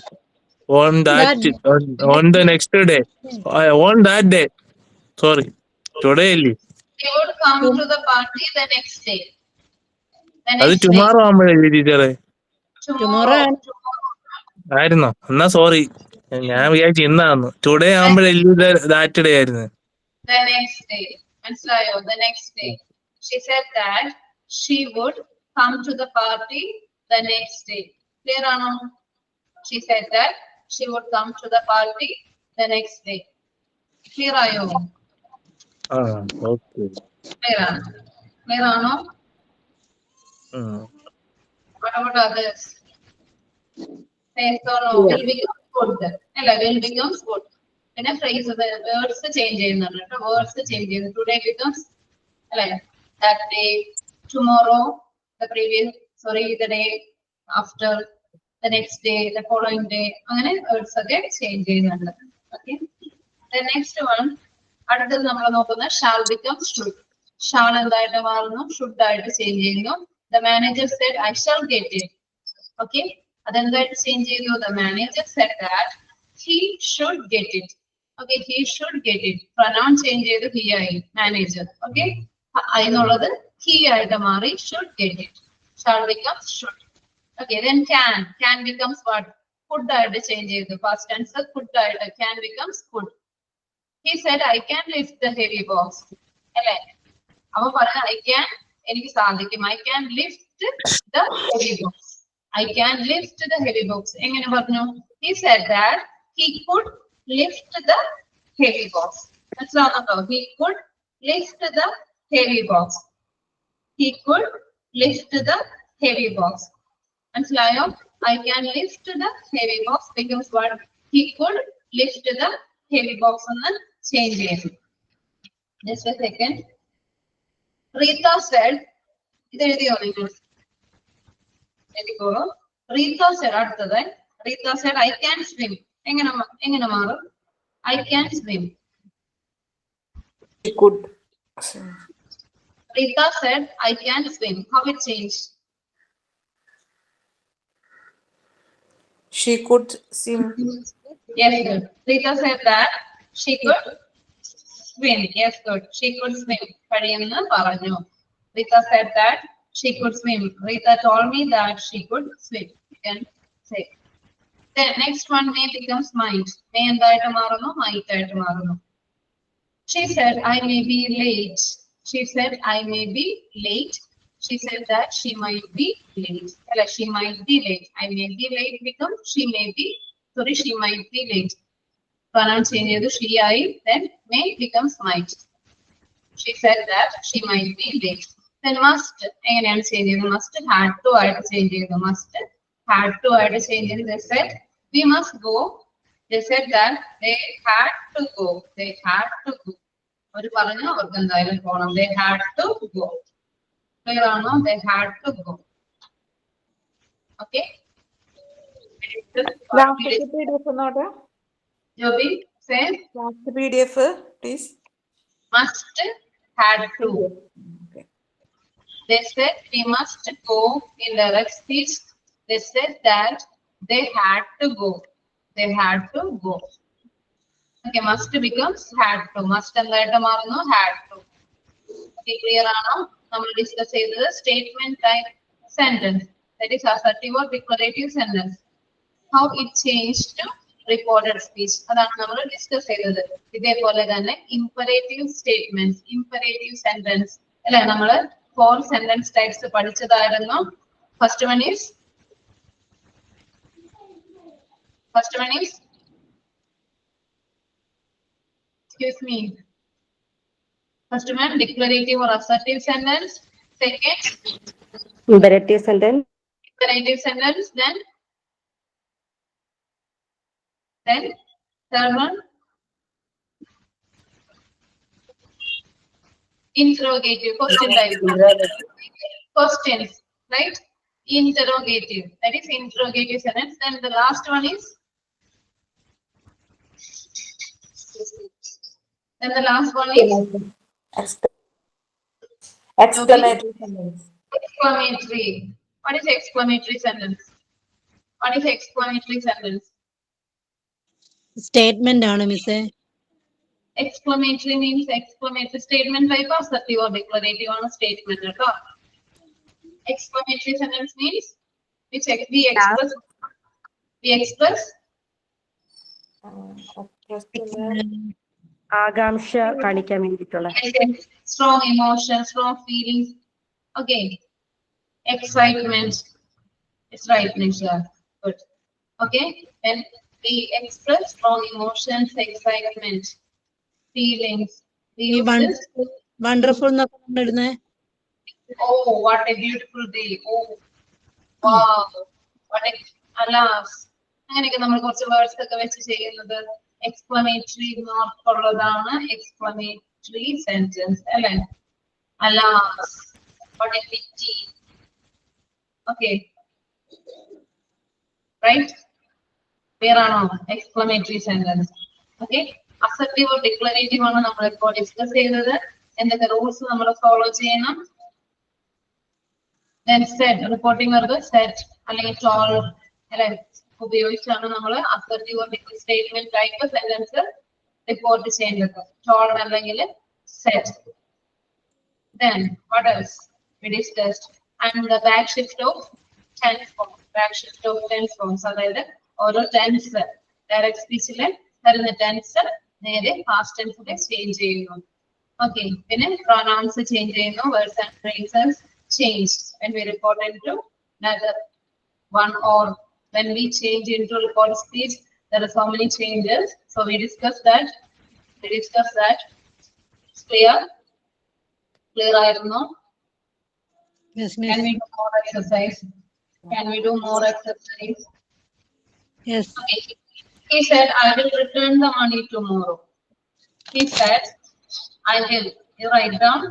On the next day. On that day. Sorry. Today only. She would come to the party the next day. അത് tomorrow ആവുമ്പോഴല്ലേ ടീച്ചറെ? Tomorrow. ആയിരുന്നോ? എന്നാ sorry, ഞാൻ വിചാരിച്ചു ഇന്നാന്ന്. Today ആവുമ്പോഴല്ലേ that day ആയിരുന്നു. The next day. മനസ്സിലായോ? The next day. She said that she would come to the party the next day. Clear ആണോ? She said that she would come to the party the next day. Clear ആയോ? Okay. Clear ആണ്. Clear ആണോ? What about others? Yes or no? Will becomes would. അല്ല, will becomes would. പിന്നെ phrase words change ചെയ്യുന്നുണ്ട് കേട്ടോ. Words change ചെയ്യുന്നു. Today becomes അല്ലേ? That day, tomorrow, the day after, the next day, the following day. അങ്ങനെ words ഒക്കെ change ചെയ്യുന്നുണ്ട്. Okay. The next one, അടുത്തത് നമ്മൾ നോക്കുന്നത് shall become should. Shall എന്തായിട്ട് മാറുന്നു? Should ആയിട്ട് ചേഞ്ച് ചെയ്യുന്നു. The manager said I shall get it. Okay. അതെന്തായിട്ട് ചേഞ്ച് ചെയ്തു? The manager said that he should get it. Okay, he should get it. Pronoun change ചെയ്തു he ആയി. Manager. Okay. അതിനുള്ളത് he ആയിട്ട് മാറി should get it. Shall becomes should. Okay, then can becomes what? Could ആയിട്ട് change ചെയ്തു. Past tense could ആയിട്ട്. Can becomes could. He said I can lift the heavy box. അല്ലേ? അവൻ പറഞ്ഞ എനിക്ക് സാധിക്കും. I can lift the heavy box. I can lift the heavy box. എങ്ങനെ പറഞ്ഞു? He said that he could lift the heavy box. മനസ്സിലാവുന്നുണ്ടോ? He could lift the heavy box. He could lift the heavy box. മനസ്സിലായോ? I can lift the heavy box becomes what? He could lift the heavy box എന്ന് change ചെയ്തു. Just a second. Rita said, ഇത് എഴുതിയോ നിങ്ങൾ? എഴുതിക്കോളൂ. Rita said, അടുത്തത് Rita said I can swim. എങ്ങനെ മാറും? I can swim. She could. Rita said I can swim. How it changed? She could swim. Yes, good. Rita said that she could swim. Yes, good. She could swim. കഴിയുമെന്ന് പറഞ്ഞു. Rita said that she could swim. Rita told me that she could swim. You can say. The next one may becomes might. May എന്തായിട്ട് മാറുന്നു? Might ആയിട്ട് മാറുന്നു. She said I may be late. She said I may be late. She said that she might be late. Ella, she might be late. I may be late becomes she may be. Sorry, she might be late. Pronoun change ചെയ്തു she ആയി. Then may becomes might. She said that she might be late. Then must എങ്ങനെയാണ് change ചെയ്തത്? Must had to ആയിട്ട് change ചെയ്തു. Must had to ആയിട്ട് change ചെയ്തു. They said we must go. They said that they had to go. They had to go. ഒരു പറഞ്ഞു അവർക്ക് എന്തായാലും പോകണം. They had to go. Clear ആണോ? They had to go. Okay. Joby, say Last PDF, please. must had to. Okay. They said we must go in direct speech. They said that they had to go. They had to go. Okay, must becomes had to. Must എന്തായിട്ട് മാറുന്നു? Had to. Okay, clear ആണോ? നമ്മൾ discuss ചെയ്തത് statement type sentence. That is assertive or declarative sentence. How it changed to reported speech. അതാണ് നമ്മൾ discuss ചെയ്തത്. ഇതേപോലെ തന്നെ ഇംപറേറ്റീവ് സ്റ്റേറ്റ്മെന്റ്, ഇംപറേറ്റീവ് സെന്റൻസ് അല്ലെ നമ്മൾ 4 സെന്റൻസ് ടൈപ്സ് പഠിച്ചതായിരുന്നു. First one is excuse me. First one, declarative or assertive sentence. Second, Imperative sentence. imperative sentence. Then third one, interrogative, question type. Questions, right? Interrogative. That is interrogative sentence. Then the last one is. Then the last one is Exclamatory sentence. exclamatory. What is exclamatory sentence? What is exclamatory sentence? Statement ആണ് മിസ്സേ. Exclamatory means exclamatory statement type of assertive or declarative on a statement. Exclamatory sentence means which we express ആകാംക്ഷ കാണിക്കാൻ വേണ്ടിയിട്ടുള്ള. strong emotions, strong feelings. Okay. Excitement. It's right, Nisha. Good. Okay. Then we express strong emotions, excitement, feelings. We ഈ use this. Wonderful എന്നൊക്കെ നമ്മൾ ഇടുന്നേ. Oh, what a beautiful day. Oh, wow. What a alas. അങ്ങനെയൊക്കെ നമ്മൾ കുറച്ച് words ഒക്കെ വെച്ച് ചെയ്യുന്നത് explanatory മാർക്കുള്ളതാണ് explanatory sentence അല്ലേ? Alas, what a pity. Okay. Right? Clear ആണോ? Exclamatory sentence. Okay. Assertive or declarative ആണ് നമ്മൾ ഇപ്പോൾ ഡിസ്കസ് ചെയ്തത്. എന്തൊക്കെ റൂൾസ് നമ്മൾ ഫോളോ ചെയ്യണം? Then said, reporting വെറുതെ set അല്ലെങ്കിൽ told അല്ലെ ഉപയോഗിച്ചാണ് നമ്മൾ assertive or statement type sentence report ചെയ്യേണ്ടത്. told അല്ലെങ്കിൽ set. Then what else? We discussed and the back shift of tense form. Back shift of tense forms. അതായത് ഓരോ tense direct speechലെ വരുന്ന tense നേരെ past tense ചേഞ്ച് ചെയ്യുന്നു. Okay. പിന്നെ pronouns change ചെയ്യുന്നു. Words and phrases change when we report into another one or when we change into report speech. There are so many changes. So we discussed that. It's clear. Clear ആയിരുന്നു. Yes, Can miss. we do more exercise? Can we do more exercise? Yes. Okay. He said, I will return the money tomorrow. He said, I will. You write down.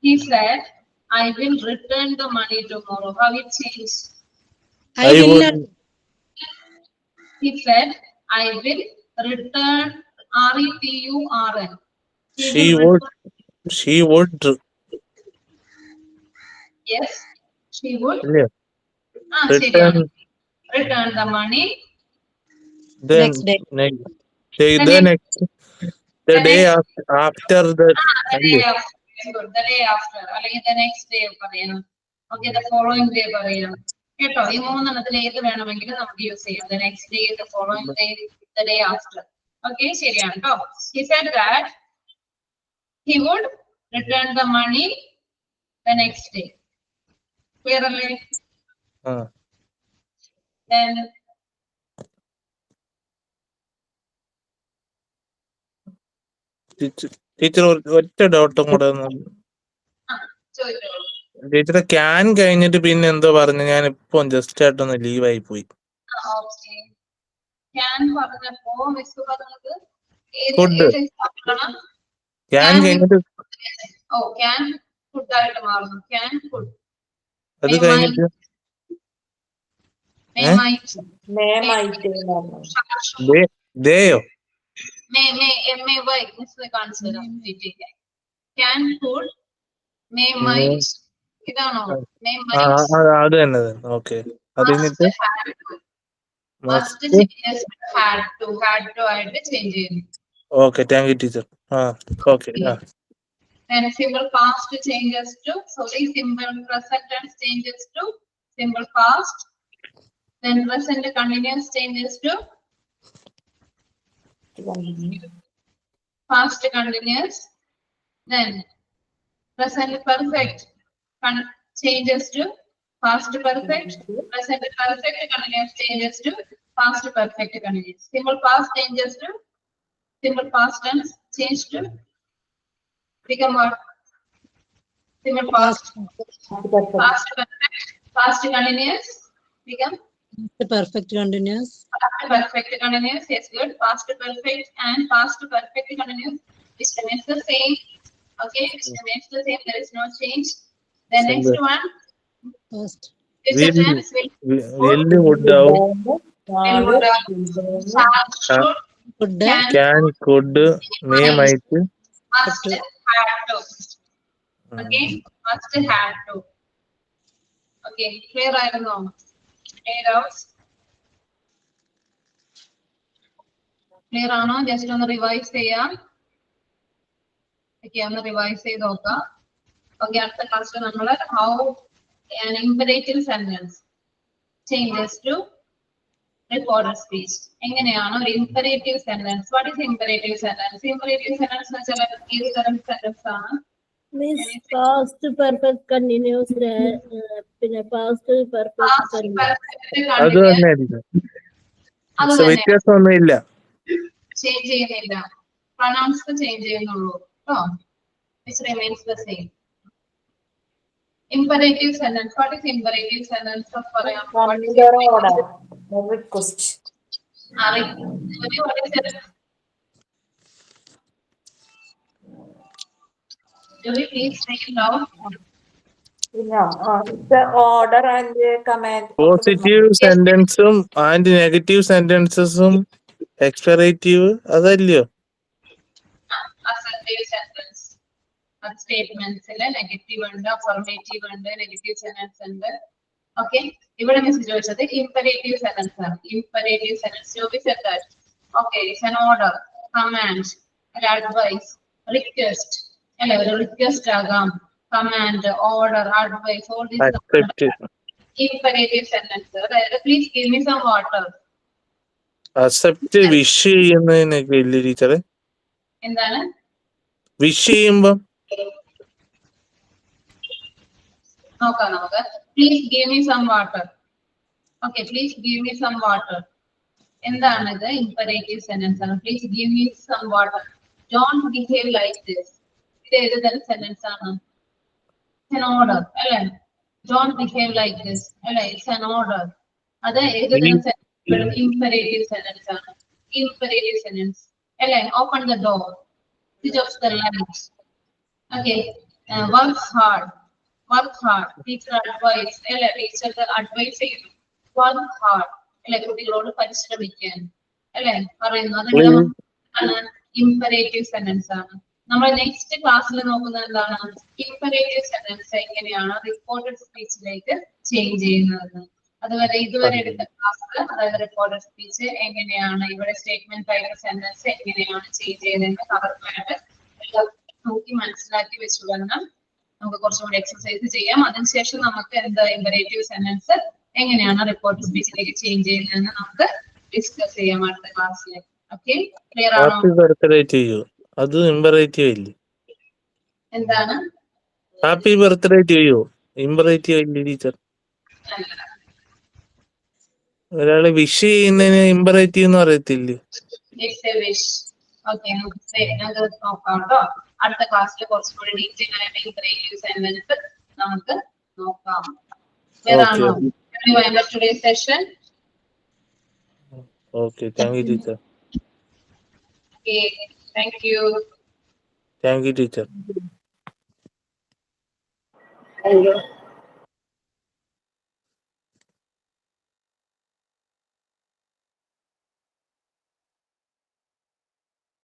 He said, I will return the money tomorrow. How it changed? I will not. He said, I will return. RETURN. She would. Yes, she would. Yeah. ശരിയാണ്. Return. Return the money. Then Next day. the day after that. The day after. Good. The day after. അല്ലെങ്കിൽ the next day പറയണം. Okay, the following day പറയണം. കേട്ടോ ഈ മൂന്നെണ്ണത്തിൽ ഏത് വേണമെങ്കിലും നമുക്ക് use ചെയ്യാം. The next day, the following day, the day after. Okay, ശരിയാണ് കേട്ടോ. He said that he would return the money the next day. Clear അല്ലേ? ആ Then ടീച്ചർ ഒറ്റ ഡൗട്ടും കൂടെ ചോദിച്ചോളൂ. ടീച്ചറെ ക്യാൻ കഴിഞ്ഞിട്ട് പിന്നെ എന്തോ പറഞ്ഞു, ഞാൻ ഇപ്പൊ ജസ്റ്റ് ആയിട്ടൊന്ന് ലീവായി പോയി. ഓക്കെ, ക്യാൻ പറഞ്ഞപ്പോ മിസ് പറഞ്ഞത് ഏത് ഫുഡ് example ആണ്? ക്യാൻ കഴിഞ്ഞിട്ട് ഓ, ക്യാൻ ഫുഡ് ആയിട്ട് മാറുന്നു. Can food. അത് കഴിഞ്ഞിട്ട് ദേയോ ക്യാൻ ഫുഡ് മേ മൈറ്റ്. ഇതാണോ? മേ ആ മൈറ്റ് അത് തന്നെ. ഓക്കെ, അത് കഴിഞ്ഞിട്ട് മസ്റ്റ് ഹാഡ് ടു ആയിട്ട് ചേഞ്ച് ചെയ്യുന്നു. Okay, thank you teacher. ആ ഓക്കെ. ആ Then simple past changes to, sorry, simple present tense changes to simple past. Then present continuous changes to past continuous. Then present perfect changes to past perfect. Present perfect continuous changes to past perfect continuous. Simple past changes to simple past tense change to become what? Simple past. Past perfect. Past continuous become perfect continuous. past perfect continuous. Yes, good. Past perfect and past perfect continuous, which remains the same. Okay, which remains the same. There is no change. The next one, First. future tense will would Could. can could may might must have to. Okay, must have to. Okay, clear ആയിരുന്നോ? Any doubts? Clear ആണോ? Just ഒന്ന് revise ചെയ്യാം. Okay, ഒന്ന് revise ചെയ്ത് നോക്കാം. Okay, അടുത്ത ക്ലാസ്സിൽ നമ്മൾ how an imperative sentence changes to reported speech. എങ്ങനെയാണ് ഒരു imperative sentence? What is imperative sentence? Imperative sentence എന്ന് വെച്ചാൽ ഏത് തരം സെന്റൻസ് ആണ്? Past perfect continuous, പിന്നെ past perfect Past continuous. perfect അത് continuous. തന്നെ അത് തന്നെ വ്യത്യാസമൊന്നും ഇല്ല. ചേഞ്ച് ചെയ്യുന്നില്ല, പ്രൊനൗൺസ് ചേഞ്ച് ചെയ്യുന്നുള്ളൂ കേട്ടോ. Which remains the same. Imperative sentence. What is imperative sentence? പറയാം. What is request. Ari, what is it? Do we please say it loud? The order and the command. Positive സെന്റൻസും and negative സെന്റൻസസും എക്സ്പെറേറ്റീവ് അതല്ലയോ? Assertive sentence. Statements negative ഉണ്ട്, affirmative ഉണ്ട്, negative sentence ഉണ്ട്. Okay, ഇവിടെ miss ചോദിച്ചത് imperative sentence ആണ്. Imperative sentence. Joby said that. Okay, it's an order, command, an advice, request. അല്ലെ, ഒരു റിക്വസ്റ്റ് ആകാം, command, order, advice, all these imperative sentence. അതായത് please give me some water. Accept wish ചെയ്യുന്നതിനൊക്കെ ഇല്ലേ ടീച്ചറെ? എന്താണ് വിഷ് ചെയ്യുമ്പം നോക്കാം നമുക്ക്. Please give me some water. Okay, please give me some water. എന്താണ് ഇത്? Imperative sentence ആണ്. Please give me some water. Don't behave like this. ഇത് ഏത് തരം സെന്റൻസ് ആണ്? An order, അല്ലേ? Don't behave like this, അല്ലേ? It's an order. അത് ഏത് തരം സെന്റൻസ്? Imperative sentence ആണ്. Imperative sentence, അല്ലേ? Open the door. Switch off the lights. Okay, work hard. Work hard. Teacher advice, അല്ലേ? Teacher advice ചെയ്യുന്നു. Work hard, അല്ലേ? കുട്ടികളോട് പരിശ്രമിക്കാൻ, അല്ലേ? പറയുന്നു. അതെല്ലാം imperative sentence ആണ്. നമ്മൾ നെക്സ്റ്റ് ക്ലാസ്സിൽ നോക്കുന്നത് എന്താണ്? Imperative sentence എങ്ങനെയാണ് റിപ്പോർട്ടഡ് സ്പീച്ചിലേക്ക് ചേഞ്ച് ചെയ്യുന്നത്. അതുവരെ ഇതുവരെ എടുത്ത ക്ലാസ്സിൽ, അതായത് റിപ്പോർട്ടഡ് സ്പീച്ച് എങ്ങനെയാണ്, ഇവിടെ സ്റ്റേറ്റ്മെന്റ് ടൈപ്പ് സെന്റൻസ് എങ്ങനെയാണ് ചേഞ്ച് ചെയ്യുന്നതെന്ന് കറക്റ്റായിട്ട് നോക്കി മനസ്സിലാക്കി വെച്ചുകൊള്ളണം. നമുക്ക് കുറച്ചുകൂടി എക്സർസൈസ് ചെയ്യാം. അതിനുശേഷം നമുക്ക് എന്താ ഇമ്പറേറ്റീവ് സെന്റൻസ് എങ്ങനെയാണ് റിപ്പോർട്ടഡ് സ്പീച്ചിലേക്ക് ചേഞ്ച് ചെയ്യുന്നതെന്ന് നമുക്ക് ഡിസ്കസ് ചെയ്യാം അടുത്ത ക്ലാസ്സിൽ. ഓക്കെ, ക്ലിയർ ആണോ? അത് ഇമ്പറേറ്റീവ് ഇല്ലേ? എന്താണ് ഹാപ്പി ബർത്ത്ഡേ ചെയ്യോ? ഇമ്പറേറ്റീവ് അല്ലേ ടീച്ചർ? ഒരാള് വിഷ് ചെയ്യുന്നതിന് ഇമ്പറേറ്റീവ് എന്ന് പറയത്തില്ലേ? It's a wish. Okay, നമുക്ക് നോക്കാം കേട്ടോ. അടുത്ത ക്ലാസ്സിൽ കുറച്ചുകൂടി ഡീറ്റെയിൽ ആയിട്ട് ഇമ്പറേറ്റീവ് സെന്റൻസ് നമുക്ക് നോക്കാം. വേറാണോ? Today's session. Okay, thank you, teacher. Okay, thank you. Thank you, teacher. Thank you.